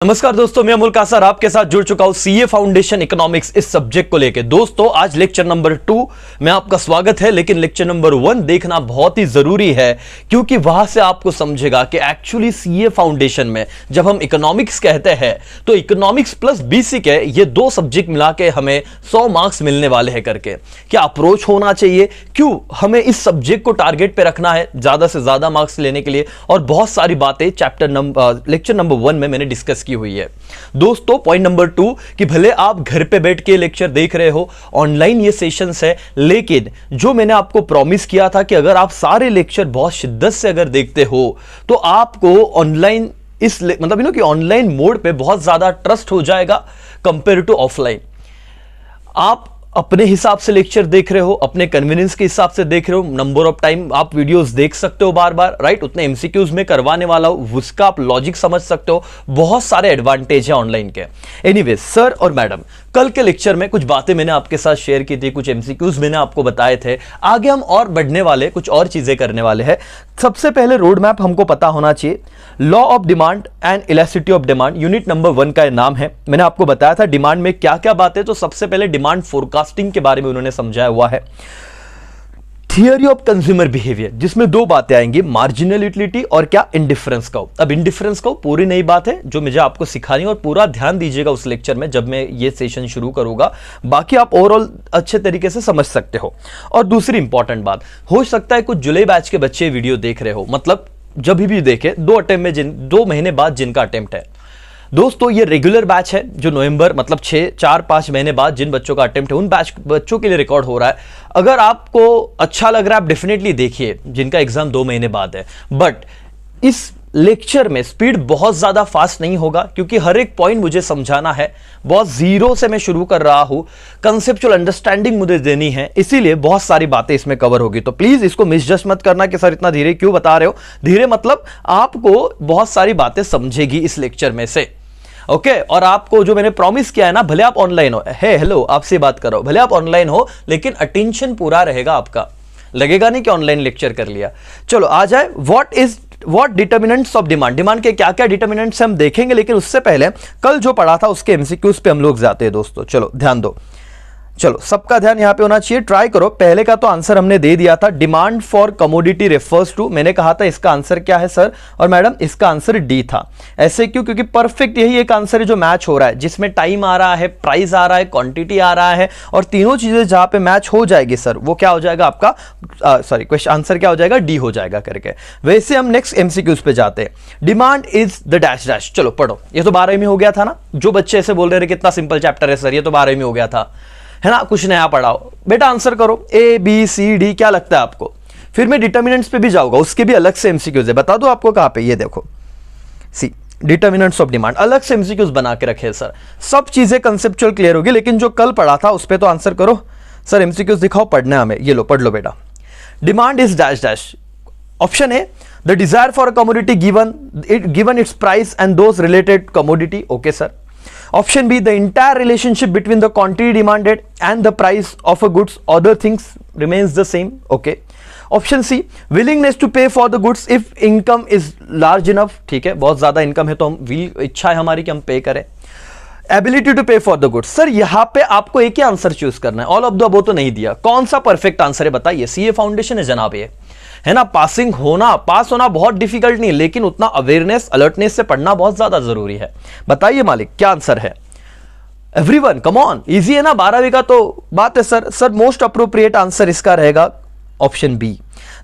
नमस्कार दोस्तों, मैं अमोल कासर आपके साथ जुड़ चुका हूं सीए फाउंडेशन इकोनॉमिक्स इस सब्जेक्ट को लेकर। दोस्तों आज लेक्चर नंबर 2 में आपका स्वागत है, लेकिन लेक्चर नंबर 1 देखना बहुत ही जरूरी है क्योंकि वहां से आपको समझेगा कि एक्चुअली सीए फाउंडेशन में जब हम इकोनॉमिक्स कहते हैं तो इकोनॉमिक्स प्लस बेसिक है, ये दो सब्जेक्ट मिला के हमें 100 मार्क्स मिलने वाले हैं करके। क्या अप्रोच होना चाहिए, क्यों हमें इस सब्जेक्ट को टारगेट पे रखना है ज्यादा से ज्यादा मार्क्स लेने के लिए, और बहुत सारी बातें लेक्चर नंबर 1 में मैंने डिस्कस की हुई है। दोस्तों पॉइंट नंबर 2 कि भले आप घर पे बैठ के लेक्चर देख रहे हो, ऑनलाइन ये सेशंस है, लेकिन जो मैंने आपको प्रॉमिस किया था कि अगर आप सारे लेक्चर बहुत शिद्दत से अगर देखते हो तो आपको ऑनलाइन कि ऑनलाइन मोड पे बहुत ज्यादा ट्रस्ट हो जाएगा कंपेयर टू ऑफलाइन। आप अपने हिसाब से लेक्चर देख रहे हो, अपने कन्वीनियंस के हिसाब से देख रहे हो, नंबर ऑफ टाइम आप वीडियोस देख सकते हो बार बार, राइट। उतने एमसीक्यूज में करवाने वाला हो, उसका आप लॉजिक समझ सकते हो, बहुत सारे एडवांटेज है ऑनलाइन के। एनीवे सर और मैडम, कल के लेक्चर में कुछ बातें मैंने आपके साथ शेयर की थी, कुछ एमसीक्यूज मैंने आपको बताए थे। आगे हम और बढ़ने वाले, कुछ और चीजें करने वाले हैं। सबसे पहले रोड मैप हमको पता होना चाहिए। Law of demand and elasticity of demand unit number 1 का नाम है। मैंने आपको बताया था डिमांड में क्या क्या बातें, तो सबसे पहले डिमांड फोरकास्टिंग के बारे में उन्होंने समझाया हुआ है। थियरी ऑफ कंज्यूमर बिहेवियर, जिसमें दो बातें आएंगी, मार्जिनल यूटिलिटी और क्या, इंडिफरेंस का। अब इंडिफरेंस का पूरी नई बात है जो मुझे आपको सिखानी है, और पूरा ध्यान दीजिएगा उस लेक्चर में जब मैं ये सेशन शुरू करूंगा। बाकी आप ओवरऑल अच्छे तरीके से समझ सकते हो। और दूसरी इंपॉर्टेंट बात, हो सकता है कुछ जुलाई बैच के बच्चे वीडियो देख रहे हो, मतलब जब भी देखे 2 अटेम्प्ट में 2 महीने बाद जिनका अटेम्प्ट है। दोस्तों ये रेगुलर बैच है जो नवंबर मतलब 4-5 महीने बाद जिन बच्चों का अटेम्प्ट है उन बैच बच्चों के लिए रिकॉर्ड हो रहा है। अगर आपको अच्छा लग रहा है आप डेफिनेटली देखिए, जिनका एग्जाम 2 महीने बाद है। बट इस लेक्चर में स्पीड बहुत ज्यादा फास्ट नहीं होगा क्योंकि हर एक पॉइंट मुझे समझाना है, बहुत जीरो से मैं शुरू कर रहा हूं, कंसेप्चुअल अंडरस्टैंडिंग मुझे देनी है, इसीलिए बहुत सारी बातें इसमें कवर होगी। तो प्लीज इसको मिसजस्ट मत करना कि सर इतना धीरे क्यों बता रहे हो। धीरे मतलब आपको बहुत सारी बातें समझेगी इस लेक्चर में से, ओके। और आपको जो मैंने प्रॉमिस किया है ना, भले आप ऑनलाइन हो, हेलो आपसे बात कर रहा हूं, भले आप ऑनलाइन हो लेकिन अटेंशन पूरा रहेगा आपका, लगेगा नहीं कि ऑनलाइन लेक्चर कर लिया। चलो आ जाए, what determinants of demand, demand के क्या क्या डिटर्मिनेंट्स हम देखेंगे, लेकिन उससे पहले कल जो पढ़ा था उसके एमसीक्यूज पे हम लोग जाते हैं दोस्तों। चलो ध्यान दो, चलो सबका ध्यान यहां पे होना चाहिए, ट्राई करो। पहले का तो आंसर हमने दे दिया था, demand for commodity refers to, मैंने कहा था इसका आंसर क्या है सर और मैडम, इसका आंसर डी था। ऐसे क्यों? क्योंकि परफेक्ट यही एक आंसर है जो मैच हो रहा है, जिसमें टाइम आ रहा है, प्राइस आ रहा है, क्वांटिटी आ रहा है, और तीनों चीजें जहां पे मैच हो जाएगी सर वो क्या हो जाएगा आपका, क्वेश्चन आंसर क्या हो जाएगा, डी हो जाएगा करके। वैसे हम नेक्स्ट एमसीक्यूज पे जाते हैं। Demand is the dash dash, चलो पढ़ो। ये तो 12वीं में हो गया था ना, जो बच्चे ऐसे बोल रहे थे कितना सिंपल चैप्टर है सर, ये तो 12वीं में हो गया था, है ना, कुछ नया पढ़ाओ बेटा। आंसर करो ए बी सी डी, क्या लगता है आपको? फिर मैं डिटर्मिनेंट्स पे भी जाऊंगा, उसके भी अलग से एमसीक्यूज है, बता दो आपको कहां पे। ये देखो सी डिटर्मिनेंट्स ऑफ डिमांड, अलग से एमसीक्यूज बना के रखे सर, सब चीजें कंसेप्चुअल क्लियर होगी। लेकिन जो कल पढ़ा था उस पे तो आंसर करो सर, एमसीक्यूज दिखाओ, पढ़ना है हमें। ये लो पढ़ लो बेटा। Demand is dash dash, option A the desire for a commodity given it's price and those related commodity, okay sir. Option B, the entire relationship between the quantity demanded and the price of a goods, other things remains the same, okay. Option C, willingness to pay for the goods if income is large enough, ठीक है, बहुत ज्यादा income है तो हम इच्छा है हमारी कि हम पे करें। एबिलिटी टू पे फॉर द गुड्स, सर यहां पे आपको एक ही आंसर चूज करना है, ऑल ऑफ द अबव तो नहीं दिया। कौन सा परफेक्ट आंसर है बताइए? सीए फाउंडेशन है जनाब ये, है ना। पास होना बहुत डिफिकल्ट नहीं, लेकिन उतना अवेयरनेस अलर्टनेस से पढ़ना बहुत ज्यादा जरूरी है। बताइए मालिक क्या आंसर है? एवरीवन कम ऑन, इजी है ना, 12वीं का तो बात है sir. Sir most appropriate answer इसका रहेगा option B,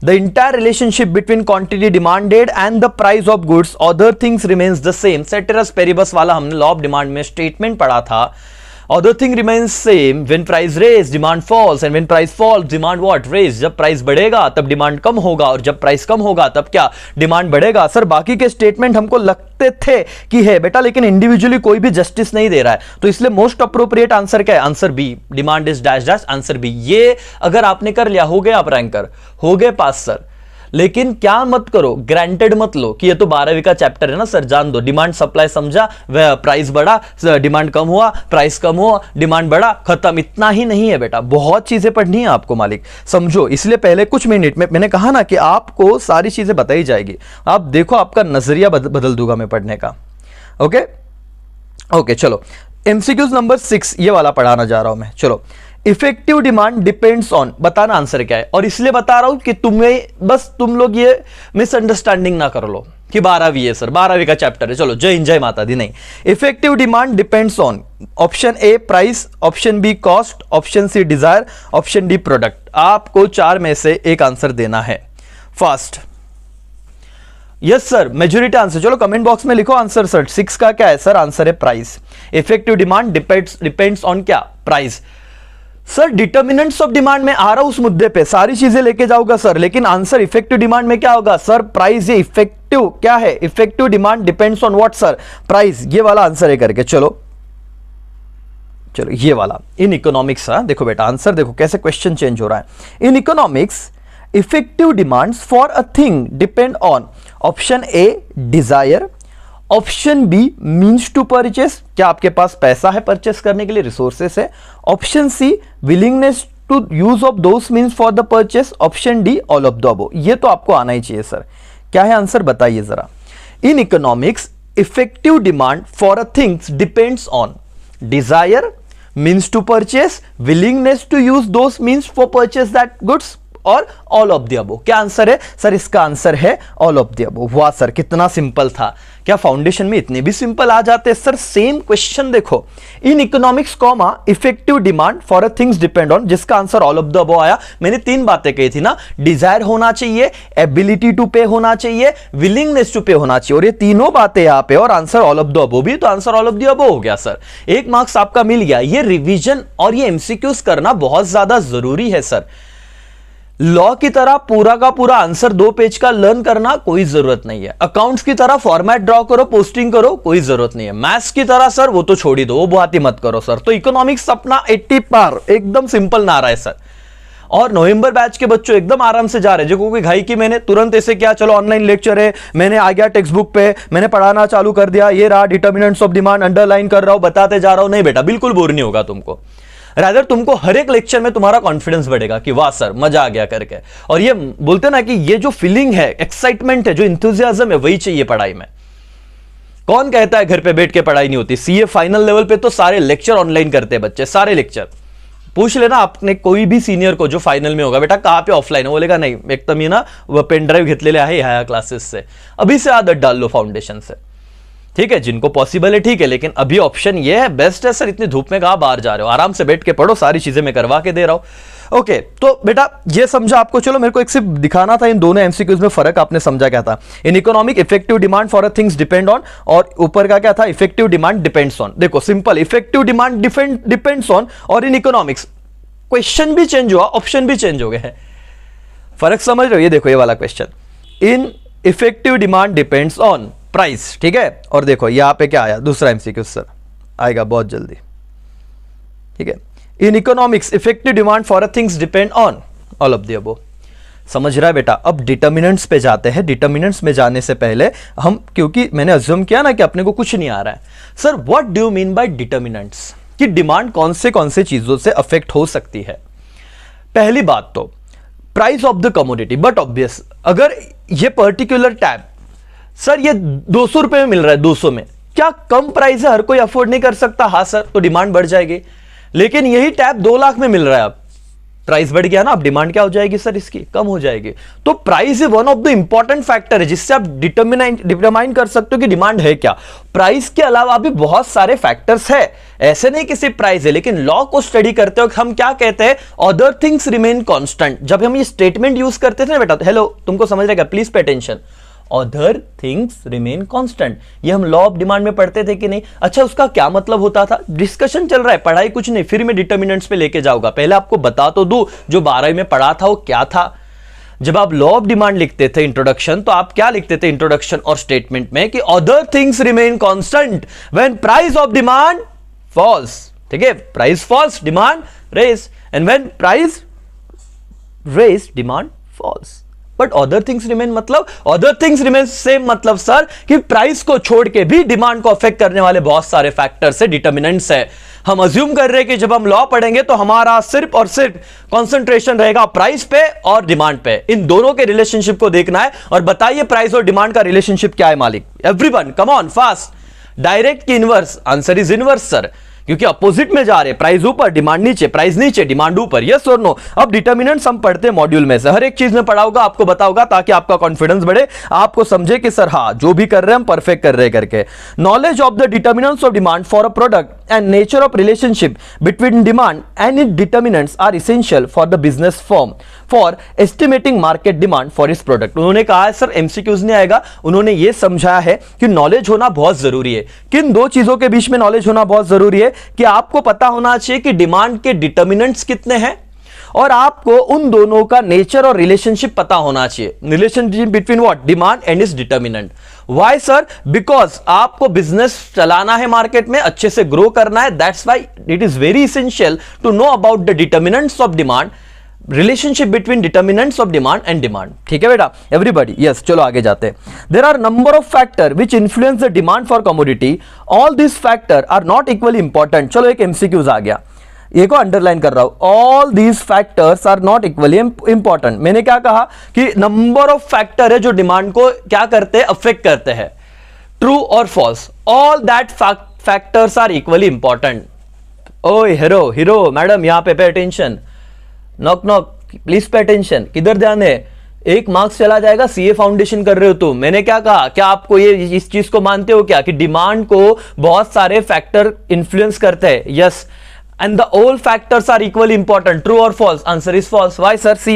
the entire relationship between quantity demanded and the price of goods, other things remains the same. Ceteris paribus वाला हमने लॉ ऑफ डिमांड में स्टेटमेंट पढ़ा था, other thing remains same when price raise demand falls and when price falls demand what raise। जब price बढ़ेगा तब demand कम होगा और जब प्राइस कम होगा तब क्या, डिमांड बढ़ेगा। सर बाकी के स्टेटमेंट हमको लगते थे कि है बेटा, लेकिन इंडिविजुअली कोई भी जस्टिस नहीं दे रहा है, तो इसलिए मोस्ट अप्रोप्रिएट आंसर क्या है? Answer B, demand is dash dash, answer B. ये अगर आपने कर लिया हो गए आप रैंकर, हो गए पास सर। लेकिन क्या मत करो, ग्रांटेड मत लो कि ये तो 12वीं का चैप्टर है ना सर, जान दो। डिमांड सप्लाई समझा, वह प्राइस बढ़ा, डिमांड कम हुआ, प्राइस कम हुआ, डिमांड बढ़ा, खत्म। इतना ही नहीं है बेटा, बहुत चीजें पढ़नी है आपको मालिक, समझो। इसलिए पहले कुछ मिनट में मैंने कहा ना कि आपको सारी चीजें बताई जाएगी। आप देखो, आपका नजरिया बदल दूंगा मैं पढ़ने का, ओके। ओके चलो, एमसीक्यूज नंबर 6 ये वाला पढ़ाना जा रहा हूं मैं। चलो, इफेक्टिव डिमांड डिपेंड्स ऑन, बताना आंसर क्या है। और इसलिए बता रहा हूं कि तुम्हें बस तुम लोग ये मिसअंडरस्टैंडिंग ना कर लो कि 12वीं है सर, 12वीं का चैप्टर है। चलो, जय हिंद जय माता दी। नहीं, effective demand depends on option A price, option B cost, option C desire, option D product. आपको 4 में से एक आंसर देना है। Fast, yes sir, majority answer. चलो कमेंट बॉक्स में लिखो आंसर सर। 6 का क्या है सर? आंसर है price. Effective demand depends on क्या? Price. Sir determinants of demand में आ रहा हूं उस मुद्दे पे, सारी चीजें लेके जाऊंगा सर, लेकिन आंसर इफेक्टिव डिमांड में क्या होगा सर? प्राइस। ये इफेक्टिव क्या है? Effective demand depends on what sir? Price. ये वाला आंसर है करके। चलो चलो ये वाला इन इकोनॉमिक्स। देखो बेटा आंसर देखो कैसे क्वेश्चन चेंज हो रहा है। In economics effective demands for a thing depend on option A desire, option B means to purchase, क्या आपके पास पैसा है परचेस करने के लिए, रिसोर्सेस है, option C willingness to use of those means for the purchase, option D all of the above. ये तो आपको आना ही चाहिए सर। क्या है आंसर बताइए जरा। In economics effective demand for a things depends on desire, means to purchase, willingness to use those means for purchase that goods, और ऑल ऑफ द अबव। क्या आंसर है सर? इसका आंसर है all of the above. वाह sir, कितना simple था। क्या foundation में इतने भी सिंपल आ जाते हैं सर? सेम क्वेश्चन देखो, in economics comma effective demand for a things depend on, जिसका answer all of the above आया। मैंने 3 बातें कही थी ना, डिजायर होना चाहिए, एबिलिटी टू पे होना चाहिए, विलिंगनेस टू पे होना चाहिए, और ये तीनों बातें यहां पे, और answer all of the above भी, तो answer all of the above हो गया सर। 1 मार्क्स आपका मिल गया। ये रिवीजन और ये एमसीक्यूज करना बहुत ज्यादा जरूरी है सर। लॉ की तरह पूरा का पूरा आंसर 2 पेज का लर्न करना कोई जरूरत नहीं है। अकाउंट्स की तरह फॉर्मेट ड्रॉ करो, पोस्टिंग करो, कोई जरूरत नहीं है। मैथ्स की तरह सर वो तो छोड़ ही दो, वो बात ही मत करो सर। तो इकोनॉमिक्स अपना 80 पार, एकदम सिंपल ना रहा है सर। और नवंबर बैच के बच्चों एकदम आराम से जा रहे हैं, जो कोई घाई की मैंने तुरंत ऐसे क्या, चलो ऑनलाइन लेक्चर है, मैंने आ गया टेक्स्ट बुक पे, मैंने पढ़ाना चालू कर दिया, ये रहा डिटर्मिनेंट्स ऑफ डिमांड, अंडरलाइन कर रहा हूं, बताते जा रहा हूं। नहीं बेटा, बिल्कुल बोर नहीं होगा तुमको। रादर तुमको हर एक लेक्चर में तुम्हारा कॉन्फिडेंस बढ़ेगा कि वाह सर मजा आ गया करके। और ये बोलते ना कि ये जो फीलिंग है, एक्साइटमेंट है, जो इंथुजियाज्म है, वही चाहिए पढ़ाई में। कौन कहता है घर पे बैठ के पढ़ाई नहीं होती? सीए फाइनल लेवल पे तो सारे लेक्चर ऑनलाइन करते हैं बच्चे, सारे लेक्चर। पूछ लेना आपने कोई भी सीनियर को जो फाइनल में होगा, बेटा कहां पे ऑफलाइन है, बोलेगा नहीं एकदम ही ना पेन ड्राइव घेतलेले आहे ह्या क्लासेस से। अभी से आदत डाल लो फाउंडेशन से, ठीक है? जिनको पॉसिबल है ठीक है, लेकिन अभी ऑप्शन ये है, बेस्ट है सर। इतनी धूप में कहां बाहर जा रहे हो, आराम से बैठ के पढ़ो, सारी चीजें मैं करवा के दे रहा हूं। ओके, तो बेटा ये समझा आपको। चलो मेरे को एक सिर्फ दिखाना था इन दोनों एमसीक्यूज में फर्क, आपने समझा क्या था? In economic effective demand for a things depend on, और ऊपर का क्या था? Effective demand depends on. देखो simple, effective demand depends on, और इन इकोनॉमिक्स क्वेश्चन भी चेंज हुआ, ऑप्शन भी चेंज हो गए हैं। फर्क समझ रहे हो? ये देखो ये वाला question, in effective demand depends on price, ठीक है? और देखो यहां पे क्या आया, दूसरा एमसीक्यू सर आएगा बहुत जल्दी, ठीक है? In economics effective demand for a things depend on all of the above. समझ रहा है बेटा? अब डिटर्मिनेंट्स पे जाते हैं। डिटर्मिनेंट्स में जाने से पहले हम, क्योंकि मैंने अज्यूम किया ना कि अपने को कुछ नहीं आ रहा है sir, what do you mean bye determinants, कि डिमांड कौन से चीजों से अफेक्ट हो सकती है। पहली बात तो price of the commodity, but obvious अगर ये पर्टिकुलर टैब सर ये 200 रुपए में मिल रहा है, 200 में, क्या कम प्राइस है, हर कोई अफोर्ड नहीं कर सकता? हाँ सर, तो डिमांड बढ़ जाएगी। लेकिन यही टैब 2 लाख में मिल रहा है, अब प्राइस बढ़ गया ना, अब डिमांड क्या हो जाएगी सर? इसकी कम हो जाएगी। तो price is one of the important factor है जिससे आप डिटरमाइन कर सकते हो कि डिमांड है क्या। प्राइस के अलावा भी बहुत सारे फैक्टर्स है, ऐसे नहीं कि सिर्फ प्राइस है। लेकिन लॉ को स्टडी करते हो हम क्या कहते हैं? Other things remain constant. जब हम ये स्टेटमेंट यूज करते थे ना बेटा, हेलो तुमको समझ रहेगा, please pay attention, other things remain constant, ये हम लॉ ऑफ डिमांड में पढ़ते थे कि नहीं? अच्छा उसका क्या मतलब होता था? डिस्कशन चल रहा है, पढ़ाई कुछ नहीं, फिर मैं डिटर्मिनेंट्स पे लेके जाऊंगा। पहले आपको बता तो दूं जो 12वीं में पढ़ा था वो क्या था। जब आप लॉ ऑफ डिमांड लिखते थे इंट्रोडक्शन, तो आप क्या लिखते थे इंट्रोडक्शन और स्टेटमेंट में? कि other things remain constant when price of demand falls, ठीक है? Price falls, demand rise, and when price rise, demand falls. But other things remain मतलब अदर थिंग्स रिमेन सेम मतलब सर कि प्राइस को छोड़ के भी डिमांड को अफेक्ट करने वाले बहुत सारे फैक्टर्स है, डिटर्मिनेंट्स है। हम अज्यूम कर रहे हैं कि जब हम लॉ पढ़ेंगे तो हमारा सिर्फ और सिर्फ कंसंट्रेशन रहेगा प्राइस पे और डिमांड पे। इन दोनों के रिलेशनशिप को देखना है। और बताइए प्राइस और डिमांड का रिलेशनशिप क्या है मालिक? Everyone come on fast, direct की inverse? Answer is inverse sir, क्योंकि अपोजिट में जा रहे, प्राइस ऊपर डिमांड नीचे, प्राइस नीचे डिमांड ऊपर। यस और नो? अब डिटर्मिनेंट्स हम पढ़ते हैं मॉड्यूल में से, हर एक चीज में पढ़ा होगा, आपको बताओगा, ताकि आपका कॉन्फिडेंस बढ़े, आपको समझे कि सर हाँ जो भी कर रहे हैं हम परफेक्ट कर रहे हैं करके। Knowledge of the determinants of demand for a product and nature of relationship between demand and it determinants are essential for the business firm for estimating market demand for इस प्रोडक्ट। उन्होंने कहा है sir, MCQs नहीं आएगा, उन्होंने ये समझाया है कि नॉलेज होना बहुत जरूरी है। किन दो चीजों के बीच में नॉलेज होना बहुत जरूरी है? कि आपको पता होना चाहिए कि डिमांड के डिटर्मिनेंट्स कितने हैं, और आपको उन दोनों का नेचर और रिलेशनशिप पता होना चाहिए। Relationship between what? Demand and its determinant. Why sir? Because आपको बिजनेस चलाना है, मार्केट में अच्छे से ग्रो करना है, that's why it is very essential to know about the determinants of demand, relationship between determinants of demand and demand. ठीक है बेटा, एवरीबॉडी? यस, चलो आगे जाते हैं। There are number of factor which influence the demand for commodity, all this factor are not equally important. चलो एक MCQs आ गया, ये को अंडरलाइन कर रहा हूं, all these factors are not equally important. मैंने क्या कहा कि नंबर ऑफ फैक्टर है जो डिमांड को क्या करते हैं? अफेक्ट करते हैं। ट्रू और false? All that factors are equally important. ओए हीरो मैडम, यहां पे attention, knock knock, please pay attention. किधर ध्यान है? एक मार्क्स चला जाएगा, सीए फाउंडेशन कर रहे हो तुम। मैंने क्या कहा? क्या आपको ये इस चीज को मानते हो क्या कि डिमांड को बहुत सारे फैक्टर इंफ्लुएंस करते हैं? Yes, and the all factors are equally important. True or false? Answer is false. Why sir? See,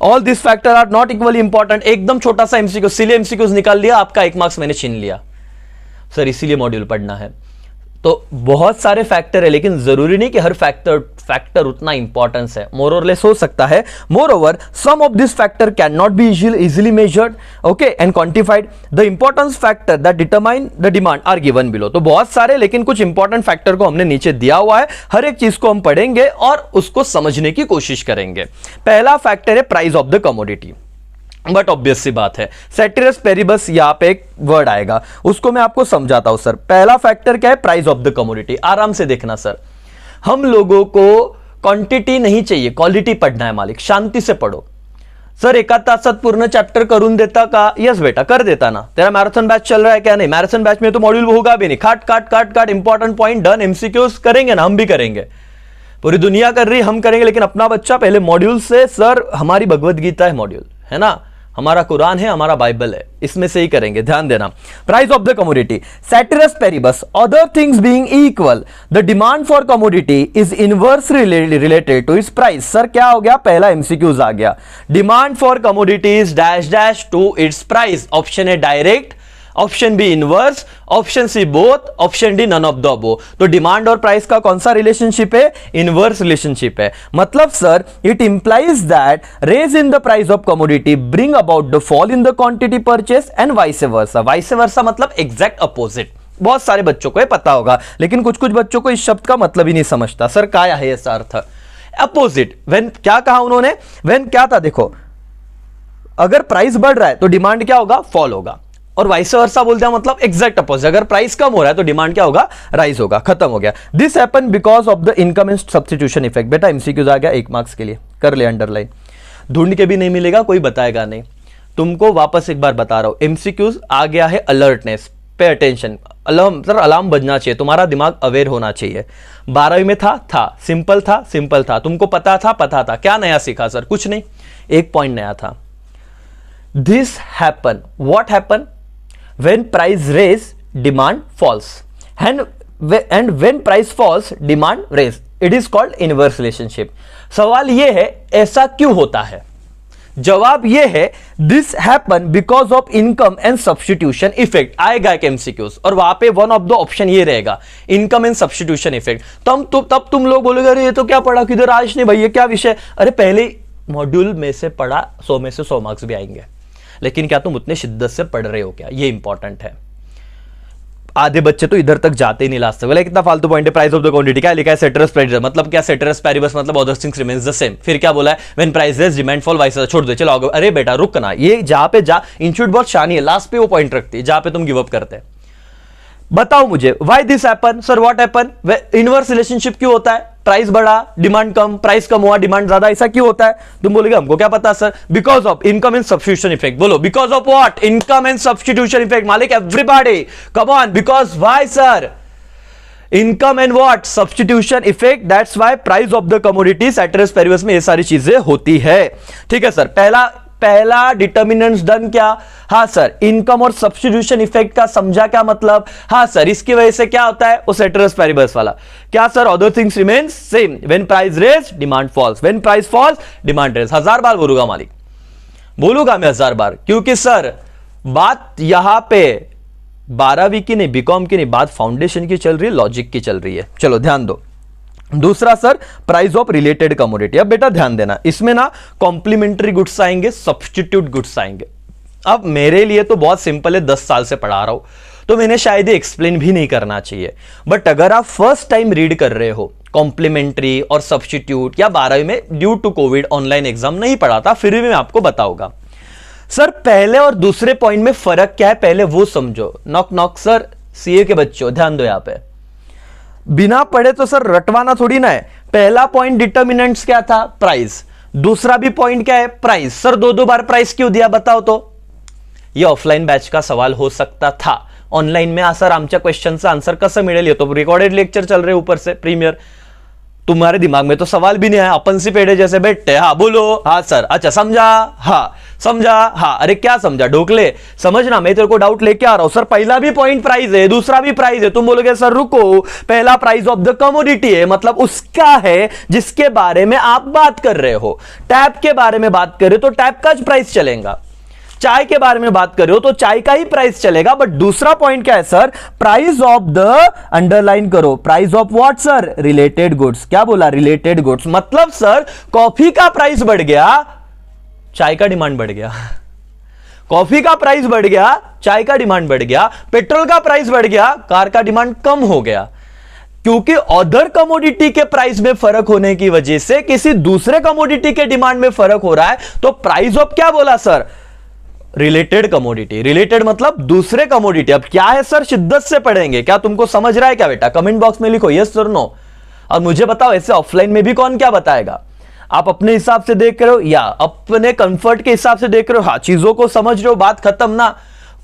all these factors are not equally important. एकदम छोटा सा एमसीक्यू, सिले एमसीक्यूज निकाल लिया, आपका 1 मार्क्स मैंने छीन लिया सर, इसीलिए मॉड्यूल पढ़ना है। तो बहुत सारे फैक्टर है, लेकिन जरूरी नहीं कि हर फैक्टर उतना इंपॉर्टेंस है, मोर और लेस हो सकता है। Moreover some of this factor can not be easily measured, okay, and quantified. The importance factor that determine the demand are given below. तो बहुत सारे, लेकिन कुछ इंपॉर्टेंट फैक्टर को हमने नीचे दिया हुआ है, हर एक चीज को हम पढ़ेंगे और उसको समझने की कोशिश करेंगे। पहला फैक्टर है price of the commodity. But obvious सी बात है, सेटेरिस पेरिबस यहां पे एक वर्ड आएगा, उसको मैं आपको समझाता हूं सर। पहला फैक्टर क्या है? Price of the commodity. आराम से देखना सर, हम लोगों को क्वांटिटी नहीं चाहिए, क्वालिटी पढ़ना है मालिक, शांति से पढ़ो। सर एका तासात पूर्ण चैप्टर करून देता का? यस बेटा, कर देता ना। तेरा मैराथन बैच चल रहा है क्या? नहीं, मैराथन बैच में तो मॉड्यूल होगा भी नहीं, काट काट काट काट, इंपॉर्टेंट पॉइंट डन। एमसीक्यूज करेंगे ना, हम भी करेंगे, पूरी दुनिया कर रही, हम करेंगे, लेकिन अपना बच्चा पहले मॉड्यूल से। सर हमारी भगवत गीता है मॉड्यूल, है ना, हमारा कुरान है, हमारा बाइबल है, इसमें से ही करेंगे, ध्यान देना। Price of the commodity, ceteris paribus, other things being equal, the demand for commodity is inversely related to its price. Sir क्या हो गया? पहला एमसीक्यूज आ गया, demand for commodity is dash dash to its price. Option A direct, option B inverse, option C both, option D none of the above. तो demand और price का कौन सा रिलेशनशिप है? इनवर्स रिलेशनशिप है। मतलब sir it implies that rise in the price of commodity bring about the fall in the quantity purchase and vice versa. Vice versa मतलब exact opposite. बहुत सारे बच्चों को ये पता होगा, लेकिन कुछ कुछ बच्चों को इस शब्द का मतलब ही नहीं समझता। सर क्या है इसका अर्थ? अपोजिट। व्हेन क्या कहा उन्होंने? व्हेन क्या था? देखो, अगर प्राइस बढ़ रहा है तो डिमांड क्या होगा? फॉल होगा। और वाइस वर्सा बोल दिया मतलब एग्जैक्ट अपोजिट, अगर प्राइस कम हो रहा है तो डिमांड क्या होगा? राइज होगा। खत्म हो गया। This happen because of the income and substitution effect. बेटा एमसीक्यूज आ गया 1 मार्क्स के लिए, कर ले अंडरलाइन। ढूंढ के भी नहीं मिलेगा, कोई बताएगा नहीं तुमको, वापस एक बार बता रहा हूं। एमसीक्यूज आ गया है alertness, pay attention, alarm, sir alarm बजना चाहिए, तुम्हारा दिमाग अवेयर होना चाहिए। 12वीं में था, सिंपल था, तुमको पता था। क्या नया सीखा सर? कुछ नहीं, एक पॉइंट नया था। This happen, what happen? When price raise, demand falls, and when price falls, demand raise. It is called inverse relationship. सवाल यह है ऐसा क्यों होता है? जवाब यह है this happen because of income and substitution effect। आएगा एक MCQs और वहां पे one of the option ये रहेगा, income and substitution effect। तब तुम लोग बोलोगे अरे ये तो क्या पढ़ा, किधर आज नहीं भाई, ये क्या विषय? अरे पहले मॉड्यूल में से पढ़ा, 100 में से 100 मार्क्स भी आएंगे, लेकिन क्या तुम उतने शिद्दत से पढ़ रहे हो क्या? ये इंपॉर्टेंट है। आधे बच्चे तो इधर तक जाते ही नहीं लास्ट तक, बोले कितना फालतू पॉइंट है। प्राइस ऑफ द क्वांटिटी क्या लिखा है? सेटेरिस पेरिबस, मतलब क्या? सेटेरिस पेरिबस मतलब other things remains the same. फिर क्या बोला है? When price rise demand fall vice versa. छोड़ दो, चलो आगे। अरे बेटा रुक ना, ये जहां पे इंस्टीट्यूट बहुत शानी है, लास्ट पे वो पॉइंट रखती है जहां पे तुम गिव अप करते हैं। बताओ मुझे why this happen? Sir what happen? Inverse relationship क्यों होता है? प्राइस बढ़ा डिमांड कम, प्राइस कम हुआ डिमांड ज्यादा, ऐसा क्यों होता है? तुम बोलोगे हमको क्या पता sir. Because of income and substitution effect. बोलो because of what? Income and substitution effect. मालिक everybody come on, because why sir? Income and what? Substitution effect. That's why price of the commodity ceteris paribus में ये सारी चीजें होती है। ठीक है सर, पहला डिटर्मिनेंट्स डन क्या? हाँ सर, इनकम और सब्स्टिट्यूशन इफेक्ट का समझा क्या मतलब? हाँ सर, इसकी वजह से क्या होता है? वो सेटेरिस पेरिबस वाला। क्या sir? Other things remains same. When price rise demand falls, when price falls demand rise. 1000 बार बोलूंगा मालिक, बोलूंगा मैं 1000 बार, क्योंकि सर बात यहां पे 12वीं की नहीं, बीकॉम की नहीं, बात फाउंडेशन की चल रही है, लॉजिक की चल रही है। चलो ध्यान दो। दूसरा sir, price of related commodity. अब बेटा ध्यान देना, इसमें ना कॉम्प्लीमेंट्री गुड्स आएंगे, सब्स्टिट्यूट गुड्स आएंगे। अब मेरे लिए तो बहुत सिंपल है, 10 साल से पढ़ा रहा हूं, तो मैंने शायद एक्सप्लेन भी नहीं करना चाहिए। बट अगर आप फर्स्ट टाइम रीड कर रहे हो कॉम्प्लीमेंट्री और सब्स्टिट्यूट, या 12वीं में due to Covid online exam नहीं पढ़ा था, फिर भी मैं आपको बताऊंगा। सर पहले और दूसरे पॉइंट में फर्क क्या है, पहले वो समझो। नॉक नॉक सर, सीए के बच्चों ध्यान दो। यहां पे बिना पढ़े तो सर रटवाना थोड़ी ना है। पहला पॉइंट डिटर्मिनेंट्स क्या था? प्राइस। दूसरा भी पॉइंट क्या है? प्राइस। सर दो बार प्राइस क्यों दिया बताओ तो? ये ऑफलाइन बैच का सवाल हो सकता था। ऑनलाइन में सर आमच्या क्वेश्चनचं आंसर कसं मिळेल? ये तो रिकॉर्डेड लेक्चर चल रहे ऊपर से प्रीमियर, तुम्हारे दिमाग में तो सवाल भी नहीं आया, अपन सी पेड़े जैसे बैठते। हाँ बोलो। हाँ सर, अच्छा समझा? हाँ समझा? हाँ। अरे क्या समझा ढोकले? समझना, मैं तेरे को डाउट लेके आ रहा हूं। सर पहला भी पॉइंट प्राइस है, दूसरा भी प्राइस है। तुम बोलोगे सर रुको, पहला प्राइस ऑफ द कमोडिटी है, मतलब उसका है जिसके बारे में आप बात कर रहे हो। टैप के बारे में बात कर रहे हो तो टैप का प्राइस चलेगा, चाय के बारे में बात कर रहे हो तो चाय का ही प्राइस चलेगा। बट दूसरा पॉइंट क्या है sir? Price of the, underline करो, price of what sir? Related goods. क्या बोला? Related goods. मतलब सर कॉफी का प्राइस बढ़ गया, चाय का डिमांड बढ़ गया। कॉफी का प्राइस बढ़ गया, चाय का डिमांड बढ़ गया। पेट्रोल का प्राइस बढ़ गया, कार का डिमांड कम हो गया। क्योंकि अदर कमोडिटी के प्राइस में फर्क होने की वजह से किसी दूसरे कमोडिटी के डिमांड में फर्क हो रहा है, तो प्राइस ऑफ क्या बोला सर? Related commodity. रिलेटेड मतलब दूसरे कमोडिटी। अब क्या है सर? शिद्दत से पढ़ेंगे। क्या तुमको समझ रहा है क्या बेटा? कमेंट बॉक्स में लिखो यस सर नो। और मुझे बताओ, ऐसे ऑफलाइन में भी कौन क्या बताएगा? आप अपने हिसाब से देख रहे हो या अपने कंफर्ट के हिसाब से देख रहे हो? हाँ, चीजों को समझ रहे हो, बात खत्म ना।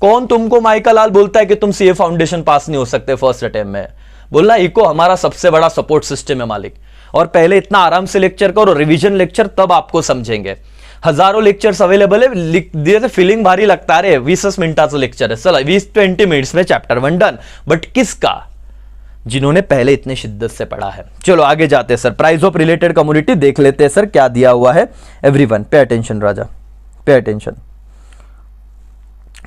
कौन तुमको माइकल लाल बोलता है कि तुम सीए फाउंडेशन पास नहीं हो सकते फर्स्ट अटेम्प्ट में? बोलना इको हमारा सबसे बड़ा सपोर्ट सिस्टम है मालिक। और पहले इतना आराम से लेक्चर करो, रिवीजन लेक्चर, तब आपको समझेंगे। हजारों लेक्चर्स अवेलेबल है, लिख दिए थे, फीलिंग भारी लगता है। 20 मिनटाचं लेक्चर है, चला 20-20 मिनट्स में चैप्टर 1 डन। बट किसका? जिन्होंने पहले इतने शिद्दत से पढ़ा है। चलो आगे जाते हैं sir. Price of related commodity देख लेते हैं सर क्या दिया हुआ है। एवरीवन पे अटेंशन राजा, पे अटेंशन।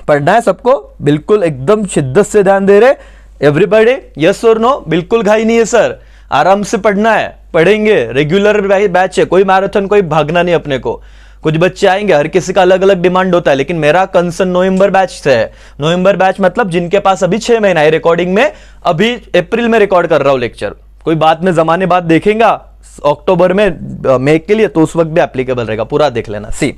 पढ़ना है सबको, बिल्कुल एकदम शिद्दत से ध्यान दे रहे एवरीबॉडी। यस और नो? बिल्कुल घाई नहीं है सर, आराम से पढ़ना है, पढ़ेंगे। रेगुलर बैच है, कोई मैराथन, कोई भागना नहीं अपने को। कुछ बच्चे आएंगे, हर किसी का अलग अलग डिमांड होता है, लेकिन मेरा कंसर्न नवंबर बैच से है। नवंबर बैच मतलब जिनके पास अभी 6 महीना है रिकॉर्डिंग में, अभी अप्रैल में रिकॉर्ड कर रहा हूं लेक्चर। कोई बाद में जमाने बाद देखेगा अक्टूबर में मई के लिए, तो उस वक्त भी एप्लीकेबल रहेगा, पूरा देख लेना। सी,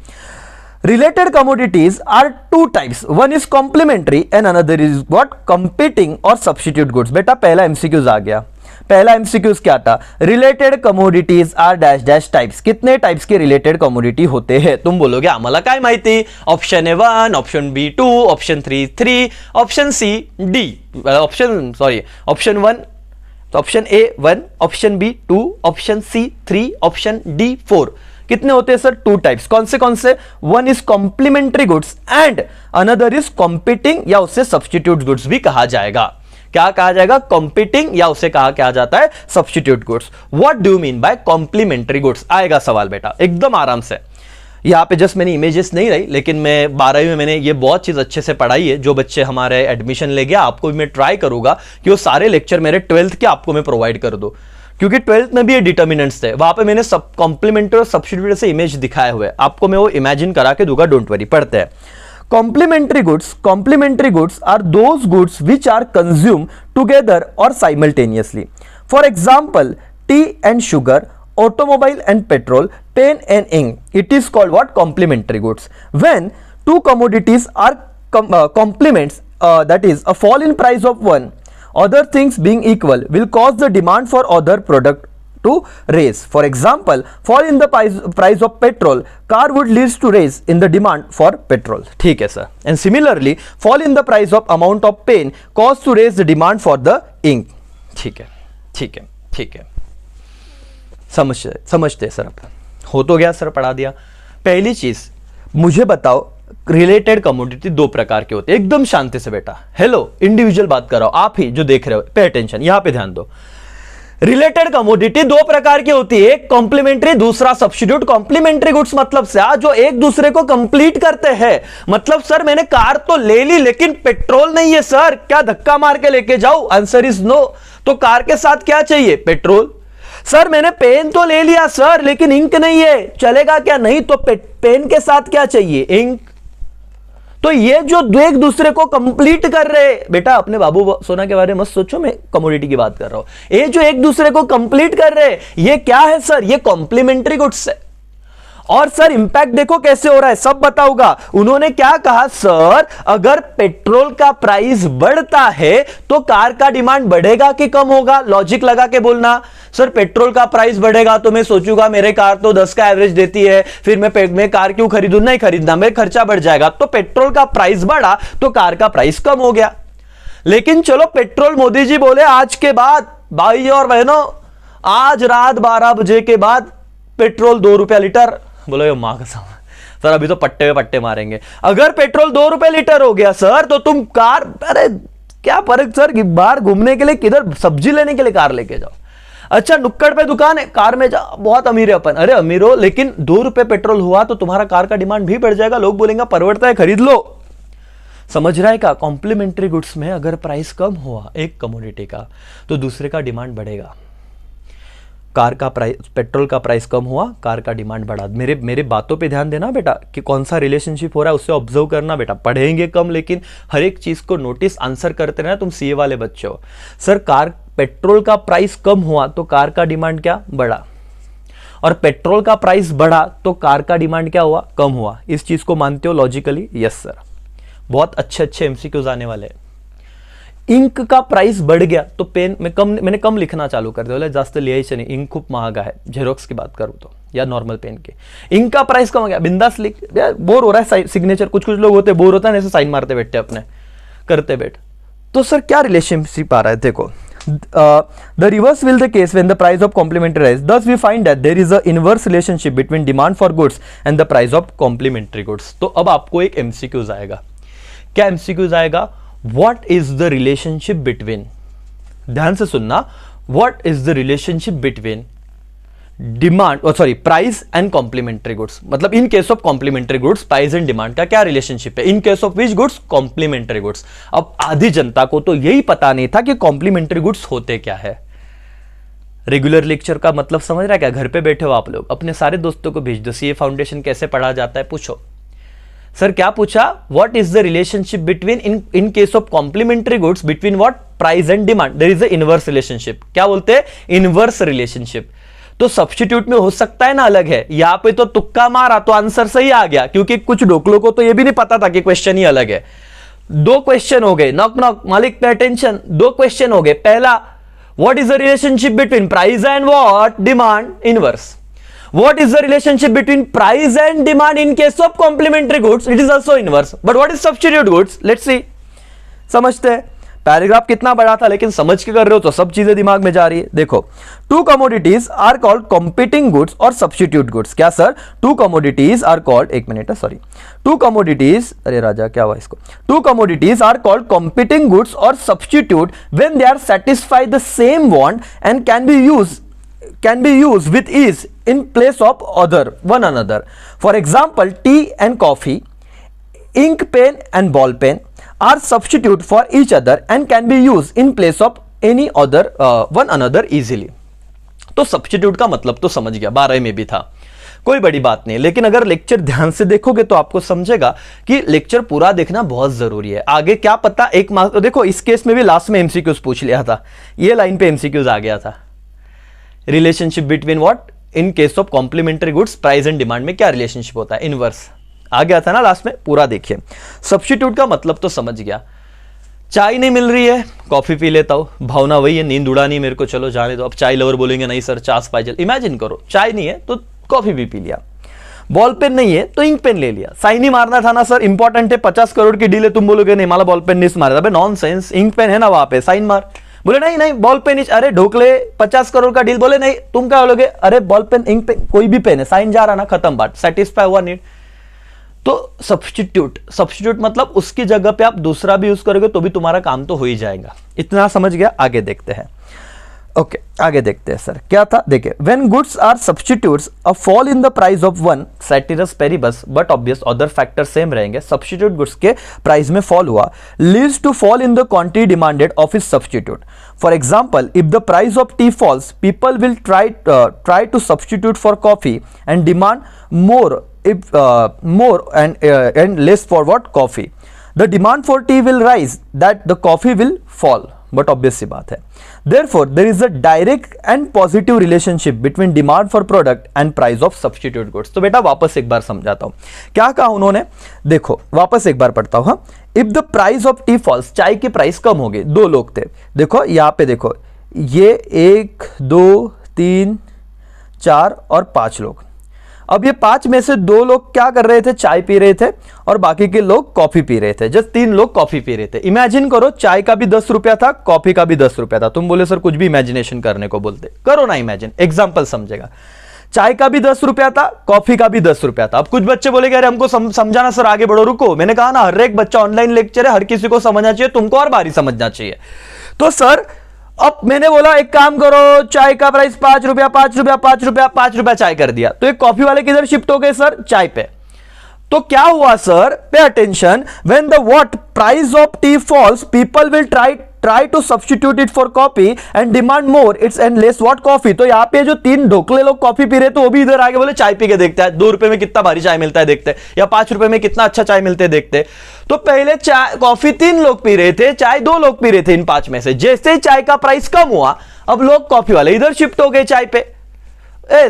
related commodities are two types, one is complementary and another is what? Competing or substitute goods। बेटा पहला MCQs आ गया। पहला MCQs क्या था? Related commodities are dash dash types. कितने टाइप्स के रिलेटेड कमोडिटी होते हैं? तुम बोलोगे आम्हाला काय माहिती? Option A 1, option B 2, option 3, option C D, option 1, तो option A 1, option B 2, option C 3, option D 4। कितने होते हैं सर? 2 टाइप्स। कौन से? One is complementary goods and another is competing, या उससे सब्स्टिट्यूट गुड्स भी कहा जाएगा। क्या कहा जाएगा? कॉम्पिटिंग, या उसे कहा क्या जाता है? Substitute goods. What do you mean by complementary goods? आएगा सवाल बेटा एकदम आराम से। यहाँ पे जस्ट मैंने इमेजेस नहीं रही, लेकिन मैं 12वीं में मैंने ये बहुत चीज अच्छे से पढ़ाई है। जो बच्चे हमारे एडमिशन ले गया, आपको भी मैं ट्राई करूंगा कि वो सारे लेक्चर मेरे 12th के आपको मैं प्रोवाइड कर दूं, क्योंकि 12th में भी ये डिटर्मिनेंट्स थे। वहां पे मैंने सब कॉम्प्लीमेंट्री और सब्स्टिट्यूट से इमेज दिखाए हुए, आपको मैं वो इमेजिन करा के दूंगा, डोंट वरी। पढ़ते हैं। Complementary goods are those goods which are consumed together or simultaneously. For example, tea and sugar, automobile and petrol, pen and ink. It is called what? Complementary goods. When two commodities are complements, that is a fall in price of one, other things being equal will cause the demand for other product to raise. For example, fall in the price of petrol, car would lead to raise in the demand for petrol. ठीक है sir. And similarly, fall in the price of amount of pen cause to raise the demand for the ink. ठीक है, ठीक है, ठीक है. समझते sir. आप हो तो गया सर, पढ़ा दिया. पहली चीज मुझे बताओ, रिलेटेड कमोडिटी दो प्रकार के होते हैं. एकदम शांति से बेटा, हेलो, इंडिविजुअल बात कर रहा हूं, आप ही जो देख रहे हो, पे अटेंशन, यहां पे ध्यान दो. रिलेटेड कमोडिटी दो प्रकार की होती है, एक कॉम्प्लीमेंट्री, दूसरा सब्स्टिट्यूट. कॉम्प्लीमेंट्री गुड्स मतलब से जो एक दूसरे को कंप्लीट करते हैं. मतलब सर मैंने कार तो ले ली लेकिन पेट्रोल नहीं है सर, क्या धक्का मार के लेके जाऊं? Answer is no. तो कार के साथ क्या चाहिए? पेट्रोल. सर मैंने पेन तो ले लिया सर लेकिन इंक नहीं है, चलेगा क्या? नहीं. तो पेन के साथ क्या चाहिए? इंक. तो ये जो एक दूसरे को कंप्लीट कर रहे, बेटा अपने बाबू सोना के बारे में मत सोचो, मैं कमोडिटी की बात कर रहा हूं. ये जो एक दूसरे को कंप्लीट कर रहे, ये क्या है सर? ये कॉम्प्लीमेंट्री गुड्स है. और सर इंपैक्ट देखो कैसे हो रहा है, सब बताऊंगा. उन्होंने क्या कहा सर, अगर पेट्रोल का प्राइस बढ़ता है तो कार का डिमांड बढ़ेगा कि कम होगा? लॉजिक लगा के बोलना. सर पेट्रोल का प्राइस बढ़ेगा तो मैं सोचूंगा मेरे कार तो 10 का एवरेज देती है, फिर मैं कार क्यों खरीदूं? नहीं खरीदना, मेरा खर्चा बढ़ जाएगा. तो पेट्रोल का प्राइस बढ़ा तो कार का प्राइस कम हो गया. लेकिन चलो पेट्रोल, मोदी जी बोले आज के बाद, भाई और बहनों, आज रात 12 बजे के बाद पेट्रोल 2 रुपया लीटर. बोलो ये मां कसम सर, अभी तो पट्टे पे पट्टे मारेंगे. अगर पेट्रोल 2 रुपए लीटर हो गया सर, तो तुम कार, अरे क्या फर्क सर, बाहर घूमने के लिए, किधर सब्जी लेने के लिए कार लेके जाओ. अच्छा नुक्कड़ पे दुकान है, कार में जाओ, बहुत अमीर है अपन. अरे अमीर हो लेकिन 2 रुपए पेट्रोल हुआ तो तुम्हारा कार का डिमांड भी बढ़ जाएगा. लोग बोलेंगे पड़ता है, खरीद लो. समझ रहा है क्या? कॉम्प्लीमेंट्री गुड्स में अगर प्राइस कम हुआ एक कमोडिटी का तो दूसरे का डिमांड बढ़ेगा. कार का प्राइस, पेट्रोल का प्राइस कम हुआ, कार का डिमांड बढ़ा. मेरे बातों पे ध्यान देना बेटा कि कौन सा रिलेशनशिप हो रहा है, उससे ऑब्जर्व करना बेटा. पढ़ेंगे कम लेकिन हर एक चीज को नोटिस, आंसर करते रहना. तुम सीए वाले बच्चे हो. सर पेट्रोल का प्राइस कम हुआ तो कार का डिमांड क्या? बढ़ा. और पेट्रोल का प्राइस बढ़ा तो कार का डिमांड क्या हुआ? कम हुआ. इस चीज को मानते हो लॉजिकली? Yes sir. बहुत अच्छे एमसीक्यूज आने वाले हैं. इंक का प्राइस बढ़ गया तो पेन मैंने कम लिखना चालू कर दिया, जास्त लिहायचं नहीं. इंक खूप महाग है, झेरॉक्स की बात करूं तो, या नॉर्मल पेन के. इंक का प्राइस कम हो गया, बिंदास लिख. बोर हो रहा है सिग्नेचर, कुछ लोग होते बोर होता है ऐसे साइन मारते बैठते अपने, करते बैठ. तो सर क्या रिलेशनशिप आ रहा है देखो. The reverse will the case when the price of complementary rise. Thus we find that there is a inverse relationship between demand for goods and the price of complementary goods. तो अब आपको एक MCQs आएगा. क्या MCQs आएगा? What is the relationship between, ध्यान से सुनना, what is the relationship between price and complementary goods. मतलब in case of complementary goods price and demand का क्या रिलेशनशिप है? In case of which goods? Complementary goods. अब आधी जनता को तो यही पता नहीं था कि कॉम्प्लीमेंट्री गुड्स होते क्या है. रेगुलर लेक्चर का मतलब समझ रहा है क्या? घर पे बैठे हो आप लोग, अपने सारे दोस्तों को भेज दो, सीए फाउंडेशन कैसे पढ़ा जाता है पूछो. सर क्या पूछा? What is the relationship between in case of complementary goods between what? Price and demand. There is a inverse relationship. क्या बोलते हैं? Inverse relationship. तो सब्स्टिट्यूट में हो सकता है ना अलग है, यहां पे तो तुक्का मारा तो आंसर सही आ गया, क्योंकि कुछ ढोकलों को तो यह भी नहीं पता था कि क्वेश्चन ही अलग है. 2 क्वेश्चन हो गए. नॉक नॉक मालिक पे अटेंशन. 2 क्वेश्चन हो गए. पहला, what is the relationship between price and what? Demand. Inverse. What is the relationship between price and demand in case of complementary goods? It is also inverse. But what is substitute goods? Let's see. समझते हैं. Paragraph कितना बड़ा था लेकिन समझ के कर रहे हो तो सब चीजें दिमाग में जा रही है. देखो, 2 commodities are called competing goods or substitute goods. क्या सर? 2 commodities are called, एक मिनट सॉरी, 2 commodities, अरे राजा क्या हुआ इसको? 2 commodities are called competing goods or substitute when they are satisfy the same want and can be used with ease in place of one another. For example, tea and coffee, ink pen and ball pen are substitute for each other and can be used in place of any other one another easily. तो substitute का मतलब तो समझ गया, 12 में भी था, कोई बड़ी बात नहीं. लेकिन अगर लेक्चर ध्यान से देखोगे तो आपको समझेगा कि लेक्चर पूरा देखना बहुत जरूरी है. आगे क्या पता एक मार्क्स, देखो इस केस में भी लास्ट में एमसीक्यूज पूछ लिया था, ये लाइन पे एमसीक्यूज आ गया था. Relationship between what? In case of complementary goods price and demand में क्या रिलेशनशिप होता है? इनवर्स. आ गया था ना लास्ट में, पूरा देखिए. सब्स्टिट्यूट का मतलब तो समझ गया. चाय नहीं मिल रही है, कॉफी पी लेता हूं, भावना वही है, नींद उड़ानी मेरे को, चलो जाने दो। अब चाय लवर बोलेंगे नहीं सर चास पाइजल, इमेजिन करो चाय नहीं है तो कॉफी भी पी लिया, बॉल पेन नहीं है तो इंक पेन ले लिया। साइन ही मारना था ना सर, इंपॉर्टेंट है, 50 करोड़ की डील है, तुम बोलोगे नहीं माला बॉल पेन नहीं मारा, अबे नॉनसेंस, इंक पेन है ना वहां पे, साइन मार। बोले नहीं नहीं बॉल पेन, अरे ढोकले 50 करोड़ का डील, बोले नहीं, तुम क्या बोलोगे, अरे बॉल पेन इंक पेन कोई भी पेन है, साइन जा रहा ना, खत्म बात, सेटिस्फाई हुआ नीड। तो सब्स्टिट्यूट मतलब उसकी जगह पे आप दूसरा भी यूज करोगे तो भी तुम्हारा काम तो हो ही जाएगा। इतना समझ गया, आगे देखते हैं। ओके आगे देखते हैं सर क्या था, देखिए when goods are substitutes a fall in the price of one ceteris paribus, but obvious other factor same रहेंगे, सब्स्टिट्यूट गुड्स के प्राइस में फॉल हुआ, leads to fall in the quantity demanded of this substitute. For example if the price of tea falls, people will try to substitute for coffee and demand more and less for what coffee. The demand for tea will rise, that the coffee will fall, but obvious सी बात है। Therefore there is a direct and positive relationship between demand for product and price of substitute goods। तो बेटा वापस एक बार समझाता हूं क्या कहा उन्होंने, देखो वापस एक बार पढ़ता हूं। हाँ, if the price of tea falls, चाय की प्राइस कम हो गई, 2 लोग थे, देखो यहाँ पे देखो ये 1 2 3 4 और 5 लोग। अब ये 5 में से 2 लोग क्या कर रहे थे, चाय पी रहे थे, और बाकी के लोग कॉफी पी रहे थे। जस्ट 3 लोग कॉफी पी रहे थे। इमेजिन करो चाय का भी 10 रुपया था, कॉफी का भी 10 रुपया था। तुम बोले सर कुछ भी इमेजिनेशन करने को बोलते, करो ना इमेजिन, एग्जाम्पल समझेगा। चाय का भी 10 रुपया था, कॉफी का भी 10 रुपया था। अब कुछ बच्चे बोलेंगे अरे हमको समझाना सर, आगे बढ़ो, रुको, मैंने कहा ना हर एक बच्चा ऑनलाइन लेक्चर है, हर किसी को समझना चाहिए, तुमको और बारी समझना चाहिए। तो सर अब मैंने बोला एक काम करो, चाय का प्राइस 5 रुपया 5 रुपया 5 रुपया 5 रुपया चाय कर दिया, तो एक कॉफी वाले किधर शिफ्ट हो गए सर, चाय पे। तो क्या हुआ sir, pay attention, when the what price of tea falls, people will try to substitute it for coffee and demand more its and less what coffee. तो यहाँ पे जो 3 ढोकले लोग कॉफी पी रहे तो वो भी इधर आगे बोले चाय पी के देखते हैं, 2 रुपए में कितना भारी चाय मिलता है देखते, या 5 रुपए में कितना अच्छा चाय मिलते हैं देखते। तो पहले चाय कॉफी 3 लोग पी रहे थे, चाय 2 लोग पी रहे थे इन 5 में से। जैसे ही चाय का प्राइस कम हुआ, अब लोग कॉफी वाले इधर शिफ्ट हो गए चाय पे।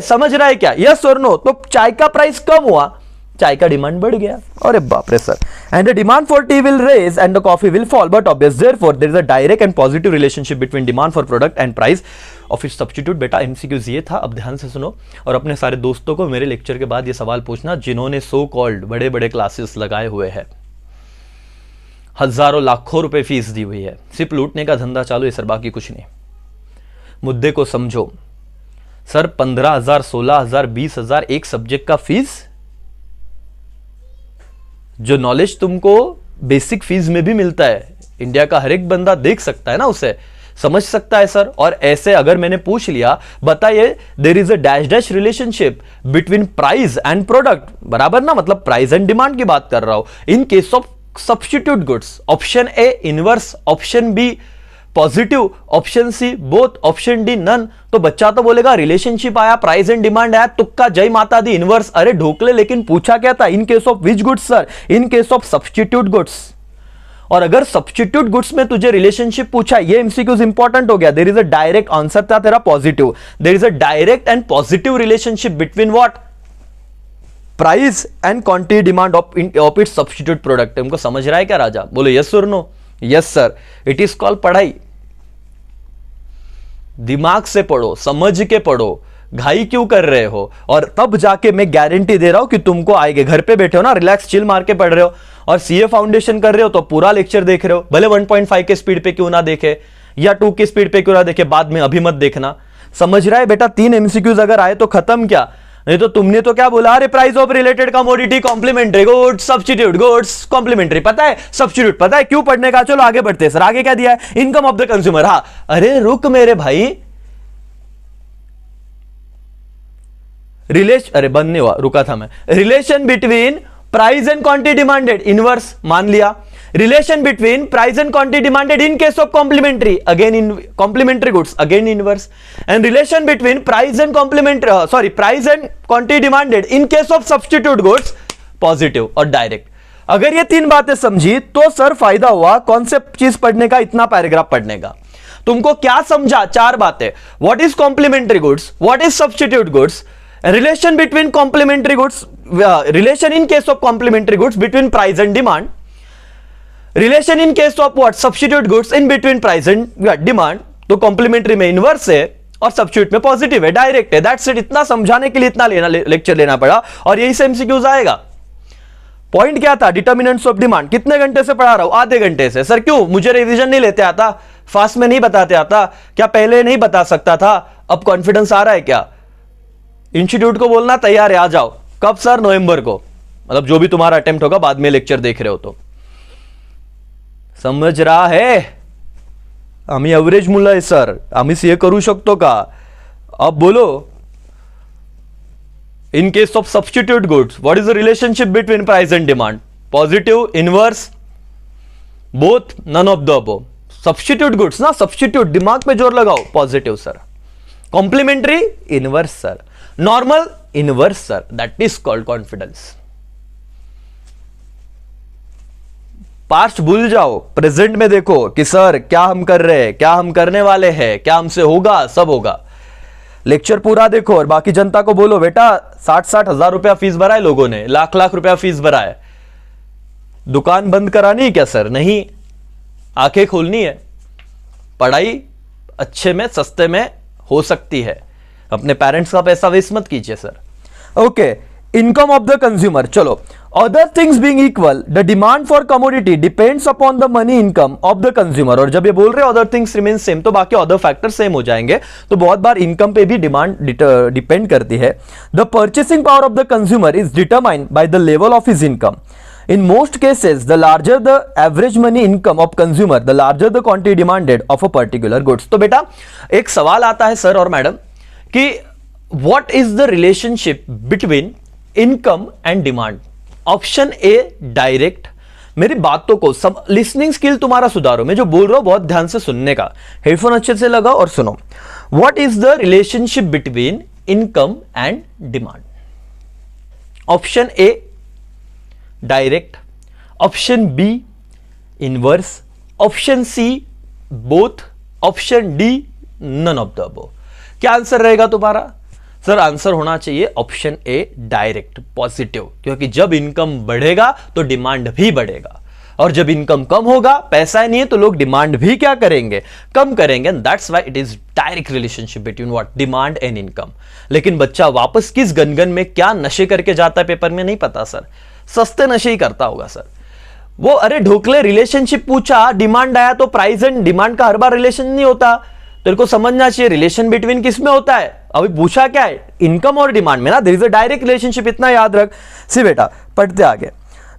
समझ रहा है क्या, यस और नो? तो चाय का प्राइस कम हुआ, चाय का डिमांड बढ़ गया। अरे बाप रे sir, and the demand for tea will rise and the coffee will fall, but obvious therefore there is a direct and positive relationship between demand for product and price of its substitute. बेटा MCQs ये था, अब ध्यान से सुनो और अपने सारे दोस्तों को मेरे लेक्चर के बाद ये सवाल पूछना जिन्होंने सो कॉल्ड बड़े बड़े क्लासेस लगाए हुए हैं, हजारों लाखों रुपए फीस दी हुई है, सिर्फ लूटने का धंधा चालू है सर, बाकी कुछ नहीं। मुद्दे को समझो सर, 15,000 16,000 20,000 एक सब्जेक्ट का फीस, जो नॉलेज तुमको बेसिक फीस में भी मिलता है, इंडिया का हर एक बंदा देख सकता है ना, उसे समझ सकता है सर। और ऐसे अगर मैंने पूछ लिया बताइए there is a dash dash relationship between price and product, बराबर ना, मतलब प्राइस एंड डिमांड की बात कर रहा हूं in case of substitute goods. Option A inverse, option B positive, option C both, option D none. तो बच्चा तो बोलेगा रिलेशनशिप आया, प्राइस एंड डिमांड आया, तुक्का, जय माता दी, इनवर्स। अरे ढोकले, लेकिन पूछा क्या था, इन case of which goods sir, in case of substitute goods. और अगर सब्स्टिट्यूट गुड्स में तुझे रिलेशनशिप पूछा, ये एमसीक्यूज इंपॉर्टेंट हो गया। There is a direct answer था तेरा positive, there is a direct and positive relationship between what, price and quantity demand of its substitute product. तुमको समझ रहा है क्या राजा? बोलो यस और no? Yes sir, it is called पढ़ाई। दिमाग से पढ़ो, समझ के पढ़ो, घाई क्यों कर रहे हो? और तब जाके मैं गारंटी दे रहा हूं कि तुमको आएंगे। घर पे बैठे हो ना, रिलैक्स चिल मार के पढ़ रहे हो और सीए फाउंडेशन कर रहे हो तो पूरा लेक्चर देख रहे हो, भले 1.5 के स्पीड पे क्यों ना देखे या 2 की स्पीड पे क्यों ना देखे, बाद में अभी मत देखना। समझ रहा है बेटा? 3 एमसीक्यूज अगर आए तो खत्म क्या, नहीं तो तुमने तो क्या बोला, अरे price of related commodity complementary goods, substitute goods complementary. पता है सब्स्टिट्यूट, पता है क्यों पढ़ने का? चलो आगे बढ़ते हैं सर। आगे क्या दिया है? Income of the consumer. हाँ, अरे रुक मेरे भाई, अरे बंद नहीं हुआ, रुका था मैं। Relation between price and quantity demanded, inverse मान लिया। Relation between price and quantity demanded in case of complementary, again in complementary goods, again inverse. And relation between price and complementary price and quantity demanded in case of substitute goods, positive और direct. अगर ये 3 बातें समझी तो sir फायदा हुआ कौन से चीज पढ़ने का, इतना पैराग्राफ पढ़ने का। तुमको क्या समझा? 4 बातें। What is complementary goods, what is substitute goods, relation between complementary goods, relation in case of complementary goods between price and demand, relation in case of what, substitute goods in between price and demand, तो complementary में inverse है और substitute में positive है, direct है। That's it. इतना समझाने के लिए इतना लेक्चर लेना पड़ा और यही से एमसीक्यूज आएगा। पॉइंट क्या था, डिटर्मिनेंट्स ऑफ डिमांड। कितने घंटे से पढ़ा रहा हूं, आधे घंटे से। सर क्यों, मुझे रिवीजन नहीं लेते आता, फास्ट में नहीं बताते आता क्या, पहले नहीं बता सकता था, अब कॉन्फिडेंस आ रहा है क्या? इंस्टीट्यूट को बोलना तैयार है, आ जाओ। कब सर? नवंबर को, मतलब जो भी तुम्हारा अटेम्प्ट होगा, बाद में लेक्चर देख रहे हो तो। समझ रहा है? आम्ही एव्हरेज मुलं आहे सर, आम्ही सीए करू शकतो का? अब बोलो, in case of substitute goods, what is the relationship between price and demand? Positive, inverse, both, none of the above. Substitute goods ना, substitute, दिमाग पे जोर लगाओ, positive sir. Complementary, inverse sir. Normal, inverse sir. That is called confidence. Past भूल जाओ, present में देखो कि सर क्या हम कर रहे हैं, क्या हम करने वाले हैं, क्या हमसे होगा, सब होगा। लेक्चर पूरा देखो और बाकी जनता को बोलो बेटा 60-60 हजार रुपया फीस भरा है लोगों ने, लाख रुपया फीस भरा है, दुकान बंद करानी है क्या सर? नहीं, आंखें खोलनी है। पढ़ाई अच्छे में सस्ते में हो सकती है, अपने पेरेंट्स का पैसा वेस्ट मत कीजिए sir. Okay, income of the consumer. चलो, other things being equal the demand for commodity depends upon the money income of the consumer. और जब ये बोल रहे अदर थिंग्स रिमेन सेम, तो बाकी अदर फैक्टर सेम हो जाएंगे। तो बहुत बार इनकम पे भी डिमांड डिपेंड करती है। The purchasing power of the consumer is determined by the level of his income. In most cases, the larger the average money income of consumer, the larger the quantity demanded of a particular goods. तो बेटा एक सवाल आता है sir और madam कि what is the relationship between income and demand? Option A direct. मेरी बातों को सब, लिसनिंग स्किल तुम्हारा सुधारो, मैं जो बोल रहा हूं बहुत ध्यान से सुनने का, हेडफोन अच्छे से लगाओ और सुनो। What is the relationship between income and demand? Option A direct, option B inverse, option C both, option D none of the above. क्या आंसर रहेगा तुम्हारा? सर आंसर होना चाहिए ऑप्शन ए डायरेक्ट, पॉजिटिव, क्योंकि जब इनकम बढ़ेगा तो demand भी बढ़ेगा, और जब इनकम कम होगा, पैसा नहीं है, तो लोग डिमांड भी क्या करेंगे? कम करेंगे। That's why it is direct relationship between what, demand and income. लेकिन बच्चा वापस किस गनगन में क्या नशे करके जाता है पेपर में नहीं पता सर, सस्ते नशे ही करता होगा सर वो। अरे ढोकले, रिलेशनशिप पूछा, डिमांड आया तो प्राइस एंड डिमांड का हर बार रिलेशन नहीं होता। तेरे को समझना चाहिए रिलेशन बिटवीन किस में होता है। अभी पूछा क्या है, इनकम और डिमांड में ना, there is a direct relationship, इतना याद रख। सी बेटा पढ़ते आगे।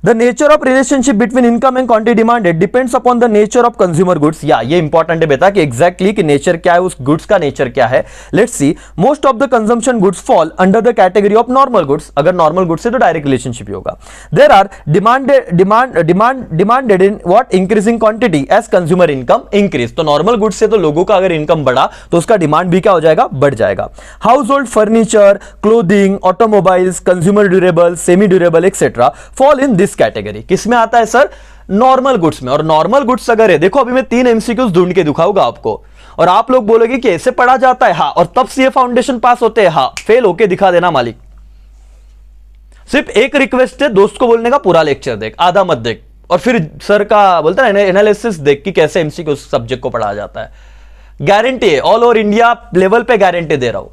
The nature of relationship between income and quantity demanded depends upon the nature of consumer goods. या ये इंपॉर्टेंट है बेटा कि एग्जैक्टली कि नेचर क्या है, उस गुड्स का नेचर क्या है। Let's see, most of the consumption goods fall under the category of normal goods. अगर नॉर्मल गुड्स से तो डायरेक्ट रिलेशनशिप ही होगा। There are demanded in what, increasing quantity as consumer income increase. तो normal goods से तो लोगों का अगर इनकम बढ़ा तो उसका डिमांड भी क्या हो जाएगा? बढ़ जाएगा। House hold furniture, clothing, automobiles, consumer durable, semi durable etcetera fall in this category. किस में आता है सर? नॉर्मल गुड्स में। और नॉर्मल गुड्स अगर है, देखो अभी मैं 3 एमसीक्यूज ढूंढ के दिखाऊंगा आपको, और आप लोग बोलोगे कि ऐसे पढ़ा जाता है, हाँ, और तब सीए फाउंडेशन पास होते हैं, हाँ, फेल होके दिखा देना मालिक। सिर्फ एक रिक्वेस्ट है, दोस्त को बोलने का पूरा लेक्चर देख, आधा मत देख, और फिर सर का बोलता है एनालिसिस देख कि कैसे एमसीक्यू सब्जेक्ट को पढ़ाया जाता है। गारंटी है, ऑल ओवर इंडिया लेवल पे गारंटी दे रहा हूं,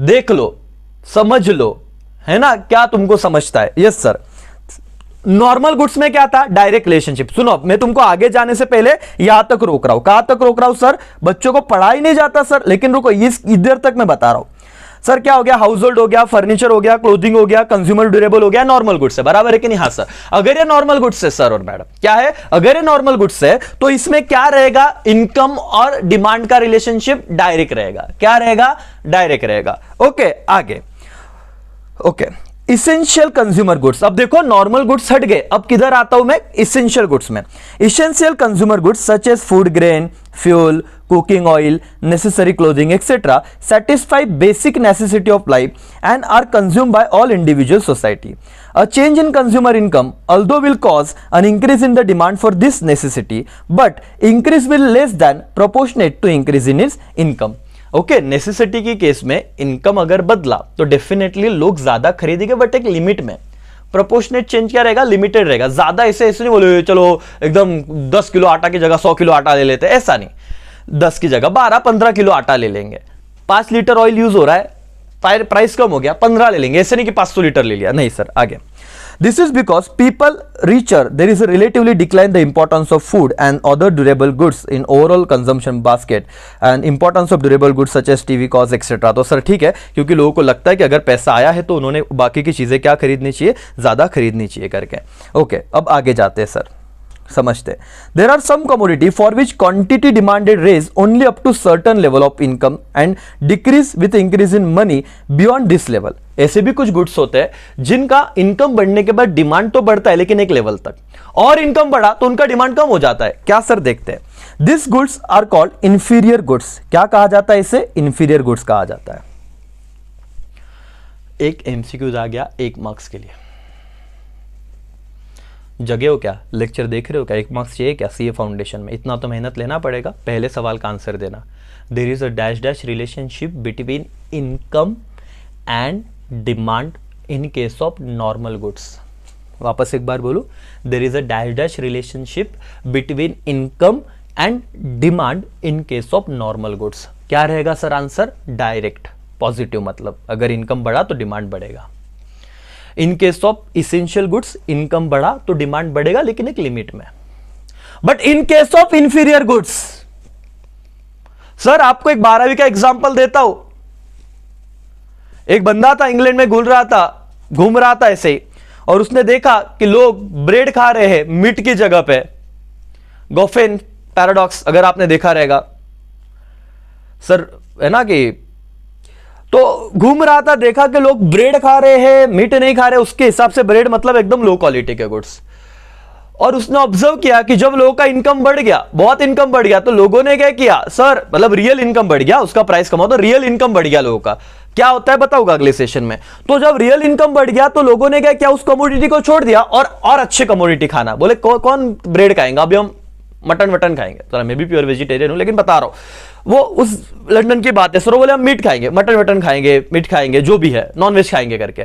देख लो, समझ लो, है ना, क्या तुमको समझता है? Yes sir. नॉर्मल गुड्स में क्या था? Direct relationship. सुनो, मैं तुमको आगे जाने से पहले यहां तक रोक रहा हूं। कहां तक रोक रहा हूं सर? बच्चों को पढ़ा ही नहीं जाता सर, लेकिन रुको, इधर तक मैं बता रहा हूं। सर क्या हो गया? हाउस होल्ड हो गया, फर्नीचर हो गया, क्लोथिंग हो गया, कंज्यूमर ड्यूरेबल हो गया, नॉर्मल गुड्स है, बराबर है कि नहीं? हाँ सर। अगर ये नॉर्मल गुड्स है सर और मैडम, क्या है? अगर ये नॉर्मल गुड्स है तो इसमें क्या रहेगा? इनकम और डिमांड का रिलेशनशिप डायरेक्ट रहेगा। क्या रहेगा? डायरेक्ट रहेगा। ओके, आगे। Okay, essential consumer goods. अब देखो, नॉर्मल गुड्स हट गए, अब किधर आता हूं मैं? इसेंशियल गुड्स में। Essential consumer goods such as food grain, fuel, cooking oil, necessary clothing, etc. satisfy basic necessity of life and are consumed by all individual society. A change in consumer income, although will cause an increase in the demand for this necessity, but increase will less than proportionate to increase in its income. Okay, necessity की case में income अगर बदला तो definitely लोग ज्यादा खरीदेंगे, but एक limit में। प्रोपोर्शनेट चेंज क्या रहेगा, लिमिटेड रहेगा। ज्यादा ऐसे ऐसे नहीं बोले चलो एकदम 10 किलो आटा की जगह 100 किलो आटा ले लेते, ऐसा नहीं। 10 की जगह 12-15 किलो आटा ले लेंगे। 5 लीटर ऑयल यूज हो रहा है, प्राइस कम हो गया 15 ले लेंगे, ऐसे नहीं कि 500 लीटर ले लिया, नहीं सर। आगे, this is because people richer there is a relatively decline the importance of food and other durable goods in overall consumption basket and importance of durable goods such as TV cars etc। तो sir ठीक है, क्योंकि लोगों को लगता है कि अगर पैसा आया है तो उन्होंने बाकी की चीजें क्या खरीदनी चाहिए, ज्यादा खरीदनी चाहिए करके। ओके, अब आगे जाते हैं सर, समझते। There are some commodity for which quantity demanded rise only up to certain level of income and decrease with increase in money beyond this level. ऐसे भी कुछ गुड्स होते हैं जिनका इनकम बढ़ने के बाद डिमांड तो बढ़ता है लेकिन एक लेवल तक, और इनकम बढ़ा तो उनका डिमांड कम हो जाता है। क्या सर, देखते हैं। This goods are called inferior goods. क्या कहा जाता है इसे, इंफीरियर गुड्स कहा जाता है। एक एमसीक्यूज आ गया 1 मार्क्स के लिए, जगह हो क्या, लेक्चर देख रहे हो क्या, 1 मार्क्स चाहिए क्या सीए फाउंडेशन में, इतना तो मेहनत लेना पड़ेगा। पहले सवाल का आंसर देना। There is a dash dash relationship between income and demand in case of normal goods. वापस एक बार बोलूं, there is a dash dash relationship between income and demand in case of normal goods. क्या रहेगा sir answer, direct positive, मतलब अगर income बढ़ा तो डिमांड बढ़ेगा। इन case of essential goods income बढ़ा तो डिमांड बढ़ेगा लेकिन एक लिमिट में। But in case of inferior goods, sir आपको एक 12वीं का एग्जांपल देता हूं। एक बंदा था इंग्लैंड में घूम रहा था ऐसे ही, और उसने देखा कि लोग ब्रेड खा रहे हैं मीट की जगह पे। गोफेन पैराडॉक्स अगर आपने देखा रहेगा सर, है ना, कि तो घूम रहा था, देखा कि लोग ब्रेड खा रहे हैं मीट नहीं खा रहे, उसके हिसाब से ब्रेड मतलब एकदम लो क्वालिटी के गुड्स। और उसने ऑब्जर्व किया कि जब लोगों का इनकम बढ़ गया, बहुत इनकम बढ़ गया, तो लोगों ने क्या किया सर, मतलब रियल इनकम बढ़ गया, उसका प्राइस कम हो तो रियल इनकम बढ़ गया लोगों का। क्या होता है बताऊंगा अगले सेशन में। तो जब रियल इनकम बढ़ गया तो लोगों ने क्या किया, उस कमोडिटी को छोड़ दिया और अच्छे कमोडिटी खाना। बोले कौन ब्रेड खाएंगे, अभी हम मटन खाएंगे। तो मैं भी प्योर वेजिटेरियन हूं लेकिन बता रहा हूं, वो उस लंदन की बात है सर, वो बोले हम मीट खाएंगे, मटन खाएंगे, मीट खाएंगे, जो भी है नॉन वेज खाएंगे करके।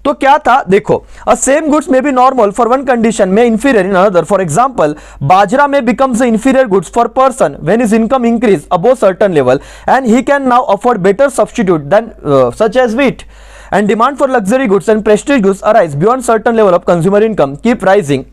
तो क्या था देखो, अ सेम गुड्स में be normal for one condition में inferior in another. For example, bajra में becomes the inferior goods for person when his income increase above certain level and he can now afford better substitute than such as wheat. And demand for luxury goods and prestige goods arise beyond certain level of consumer income, keep rising,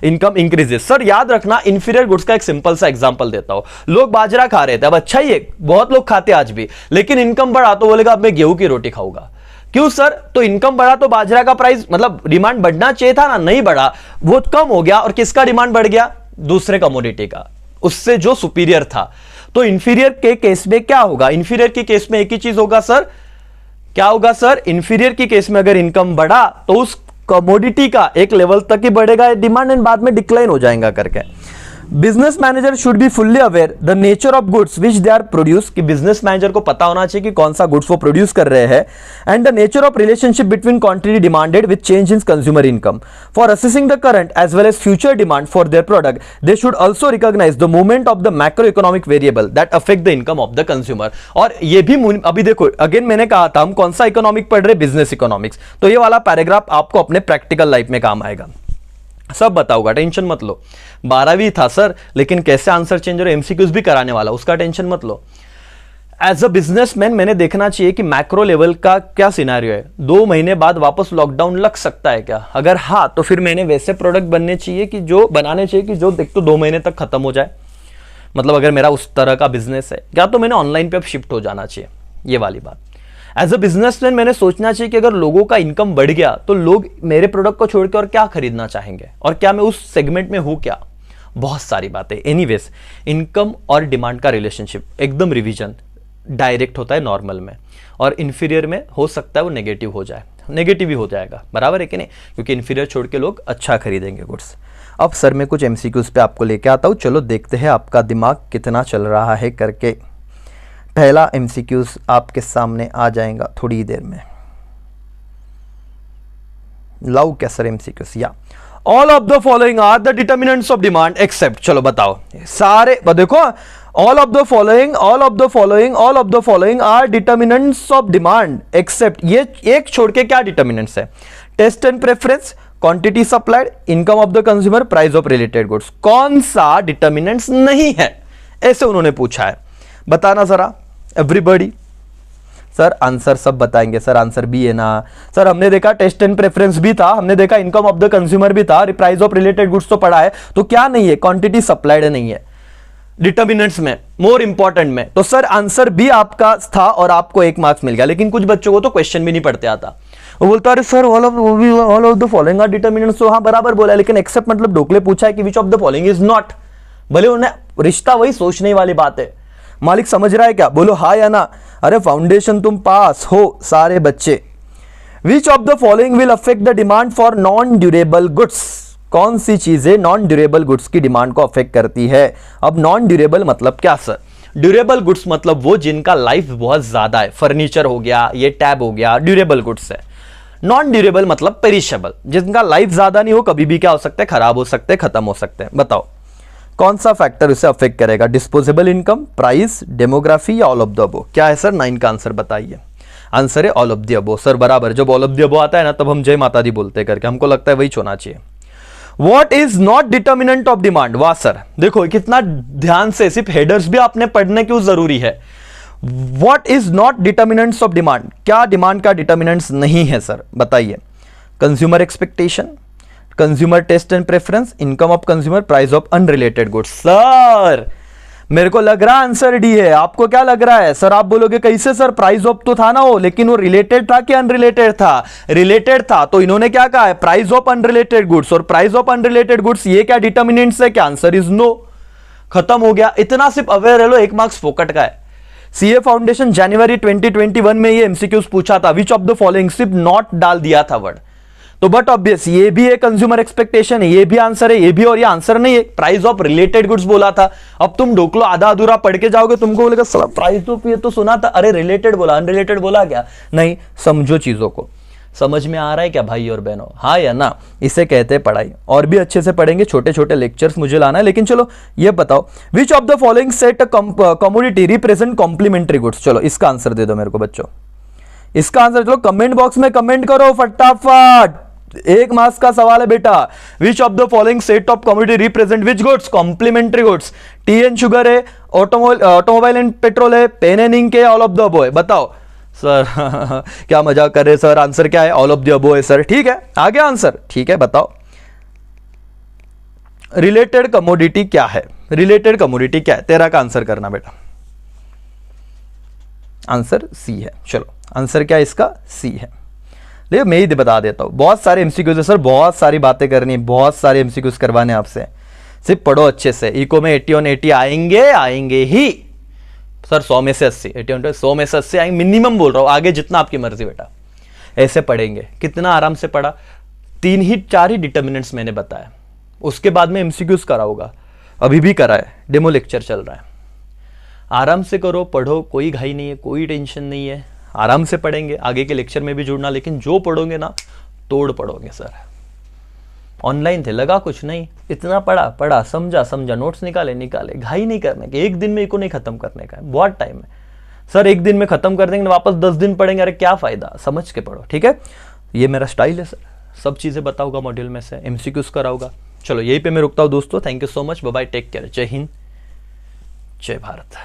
income increases। Sir याद रखना, inferior goods का एक simple सा example देता हूं। लोग बाजरा खा रहे थे, अब अच्छा ही है, बहुत लोग खाते आज भी, लेकिन इनकम बढ़ा तो बोलेगा अब मैं गेहूं की रोटी खाऊंगा। क्यों सर, तो इनकम बढ़ा तो बाजरा का प्राइस, मतलब डिमांड बढ़ना चाहिए था ना, नहीं बढ़ा, वो कम हो गया। और किसका डिमांड बढ़ गया, दूसरे कमोडिटी का, उससे जो सुपीरियर था। तो इंफीरियर के केस में क्या होगा, इंफीरियर के केस में एक ही चीज होगा सर, क्या होगा सर, इंफीरियर की केस में अगर इनकम बढ़ा तो उस कमोडिटी का एक लेवल तक ही बढ़ेगा डिमांड एंड बाद में डिक्लाइन हो जाएगा करके। Business manager should be fully aware the nature of goods which they are produce, कि बिजनेस मैनेजर को पता होना चाहिए कि कौन सा गुड्स वो प्रोड्यूस कर रहे हैं, and the nature of relationship between quantity demanded with change in consumer income. For assessing the current as well as future demand for their product, they should also recognise the movement of the macro economic variable that affect the income of the consumer. और ये भी अभी देखो, again मैंने कहा था हम कौन सा इकोनॉमिक पढ़ रहे, बिजनेस इकोनॉमिक्स, तो ये वाला पैराग्राफ आपको अपने प्रैक्टिकल लाइफ में काम आएगा, सब बताऊंगा, टेंशन मत लो। 12वीं था सर, लेकिन कैसे आंसर चेंज और एमसीक्यूज भी कराने वाला, उसका टेंशन मत लो। एज अ बिजनेसमैन मैंने देखना चाहिए कि मैक्रो लेवल का क्या सिनेरियो है, 2 महीने बाद वापस लॉकडाउन लग सकता है क्या, अगर हाँ तो फिर मैंने वैसे प्रोडक्ट बनाने चाहिए कि जो देख तो 2 महीने तक खत्म हो जाए, मतलब अगर मेरा उस तरह का बिजनेस है, या तो मैंने ऑनलाइन पे अब शिफ्ट हो जाना चाहिए, ये वाली बात। एज अ बिजनेसमैन मैंने सोचना चाहिए कि अगर लोगों का इनकम बढ़ गया तो लोग मेरे प्रोडक्ट को छोड़कर और क्या खरीदना चाहेंगे, और क्या मैं उस सेगमेंट में हूं क्या, बहुत सारी बातें। एनीवेज, इनकम और डिमांड का रिलेशनशिप एकदम रिवीजन, डायरेक्ट होता है नॉर्मल में, और इंफीरियर में हो सकता है वो नेगेटिव हो जाए, नेगेटिव ही हो जाएगा, बराबर है कि नहीं, क्योंकि इंफीरियर छोड़ के लोग अच्छा खरीदेंगे गुड्स। अब सर मैं कुछ एमसीक्यूज पे आपको लेके आता हूं, चलो देखते हैं आपका दिमाग कितना चल रहा है करके। पहला एमसीक्यूज आपके सामने आ जाएगा थोड़ी देर में। लाउ क्या सर एमसीक्यूज, या all of the following are the determinants of demand except, चलो बताओ सारे, देखो all of the following are determinants of demand except, ये एक छोड़ के क्या डिटर्मिनेंट्स है, taste and preference, quantity supplied, income of the consumer, price of related goods. कौन सा डिटर्मिनेंट्स नहीं है, ऐसे उन्होंने पूछा है, बताना जरा एवरीबॉडी। सर आंसर सब बताएंगे सर, आंसर बी है ना सर। हमने देखा टेस्ट एंड प्रेफरेंस भी था, हमने देखा इनकम ऑफ द कंज्यूमर भी था, प्राइस ऑफ रिलेटेड गुड्स तो पढ़ा है, तो क्या नहीं है, क्वांटिटी सप्लाइड नहीं है डिटर्मिनेंट्स में, मोर इंपॉर्टेंट में। तो सर आंसर बी आपका था और आपको 1 मार्क्स मिल गया। लेकिन कुछ बच्चों को तो क्वेश्चन भी नहीं पढ़ते आता, वो बोलता है sir all of the following are determinants. तो हाँ बराबर बोला, लेकिन एक्सेप्ट मतलब ढोकले पूछा है कि विच of the following is not. भले उन्हें रिश्ता वही सोचने वाली बात है। मालिक समझ रहा है क्या, बोलो हाँ या ना। अरे फाउंडेशन तुम पास हो सारे बच्चे। विच of the following will affect the demand for non durable goods. कौन सी चीजें नॉन ड्यूरेबल गुड्स की डिमांड को अफेक्ट करती है। अब नॉन ड्यूरेबल मतलब क्या सर, ड्यूरेबल गुड्स मतलब वो जिनका लाइफ बहुत ज्यादा है, फर्नीचर हो गया, ये टैब हो गया, ड्यूरेबल गुड्स है। नॉन ड्यूरेबल मतलब पेरिशेबल, जिनका लाइफ ज्यादा नहीं हो, कभी भी क्या हो सकता है, खराब हो सकते हैं, खत्म हो सकते हैं। बताओ कौन सा फैक्टर उसे अफेक्ट करेगा, डिस्पोजेबल इनकम, प्राइस, डेमोग्राफी या ऑल ऑफ द अबो। क्या है सर 9 का आंसर बताइए। आंसर है all of the above. Sir बराबर, जब ऑल ऑफ द अबो आता है ना तब हम जय माता दी बोलते करके, हमको लगता है वही होना चाहिए। What is not determinant of demand? वाह सर, देखो कितना ध्यान से, सिर्फ हेडर्स भी आपने पढ़ने क्यों जरूरी है। What is not determinants of demand? क्या डिमांड का डिटर्मिनेंट्स नहीं है सर, बताइए। Consumer expectation, consumer taste and preference, income of consumer, price of unrelated goods. Sir मेरे को लग रहा है आंसर डी है, आपको क्या लग रहा है सर? आप बोलोगे कैसे सर, प्राइस ऑफ तो था ना वो, लेकिन वो रिलेटेड था कि अनरिलेटेड था? रिलेटेड था, तो इन्होंने क्या कहा है, प्राइस ऑफ अनरिलेटेड गुड्स। और प्राइस ऑफ अनरिलेटेड गुड्स ये क्या डिटर्मिनेंट्स है क्या? Answer is no. खत्म हो गया, इतना सिर्फ अवेयर लो, 1 मार्क्स फोकट का है। सीए फाउंडेशन जनवरी 2021 में ये एमसीक्यूज पूछा था, विच ऑफ द फॉलोइंग, सिर्फ नॉट डाल दिया था वर्ड। तो बट ऑब्वियस ये भी है कंज्यूमर एक्सपेक्टेशन है, ये भी आंसर है, ये भी, और ये आंसर नहीं है। प्राइस ऑफ रिलेटेड गुड्स बोला था। अब तुम ढोकलो आधा अधूरा पढ़ के जाओगे, तुमको बोलेगा साला प्राइस ऑफ ये तो सुना था, अरे रिलेटेड बोला, अनरिलेटेड बोला क्या? नहीं, समझो चीजों को। समझ में आ रहा है क्या भाई और बहनों, हाँ या ना? इसे कहते हैं पढ़ाई। और भी अच्छे से पढ़ेंगे, छोटे छोटे लेक्चर्स मुझे लाना है। लेकिन चलो ये बताओ, which of the following set commodity represent complementary goods. चलो इसका आंसर दे दो मेरे को बच्चों, इसका आंसर चलो कमेंट बॉक्स में कमेंट करो फटाफट। 1 मार्क्स का सवाल है बेटा। Which of the following set of commodity represent which goods, complementary goods. Tea and sugar है, ऑटोमोबाइल एंड पेट्रोल है, पेन एंड इंक है, ऑल ऑफ द अबो है। बताओ सर क्या मजाक कर रहे सर, आंसर क्या है? ऑल ऑफ द अबो है सर। ठीक है, आ गया आंसर। ठीक है, बताओ रिलेटेड कमोडिटी क्या है, रिलेटेड कमोडिटी क्या है? 13 का आंसर करना बेटा। आंसर सी है। चलो आंसर क्या है इसका? सी है। देखो मैं ही बता देता हूं, बहुत सारे एमसीक्यूज है सर, बहुत सारी बातें करनी है, बहुत सारे एमसीक्यूज करवाने आपसे, सिर्फ पढ़ो अच्छे से। इको में 80 on 80 आएंगे ही सर, 100 में से 80, 80 on 100 में से 80 आएंगे मिनिमम, बोल रहा हूं, आगे जितना आपकी मर्जी बेटा। ऐसे पढ़ेंगे, कितना आराम से पढ़ा। 4 ही डिटर्मिनेंट्स मैंने बताया, उसके बाद में एमसीक्यूज कराऊंगा, अभी भी करा है, डेमो लेक्चर चल रहा है। आराम से करो, पढ़ो, कोई घाई नहीं है, कोई टेंशन नहीं है, आराम से पढ़ेंगे। आगे के लेक्चर में भी जुड़ना, लेकिन जो पढ़ोगे ना तोड़ पढ़ोगे सर। ऑनलाइन थे, लगा कुछ नहीं, इतना पढ़ा, समझा, नोट्स निकाले, घाई नहीं करने के। 1 दिन में इको नहीं खत्म करने का है, बहुत टाइम है सर। 1 दिन में खत्म कर देंगे, वापस 10 दिन पढ़ेंगे, अरे क्या फायदा? समझ के पढ़ो, ठीक है? ये मेरा स्टाइल है सर, सब चीजें बताऊंगा मॉड्यूल में से, एमसीक्यूज कराऊंगा। चलो यहीं पे मैं रुकता हूं दोस्तों, thank you so much, bye bye, take care, जय हिंद, जय भारत।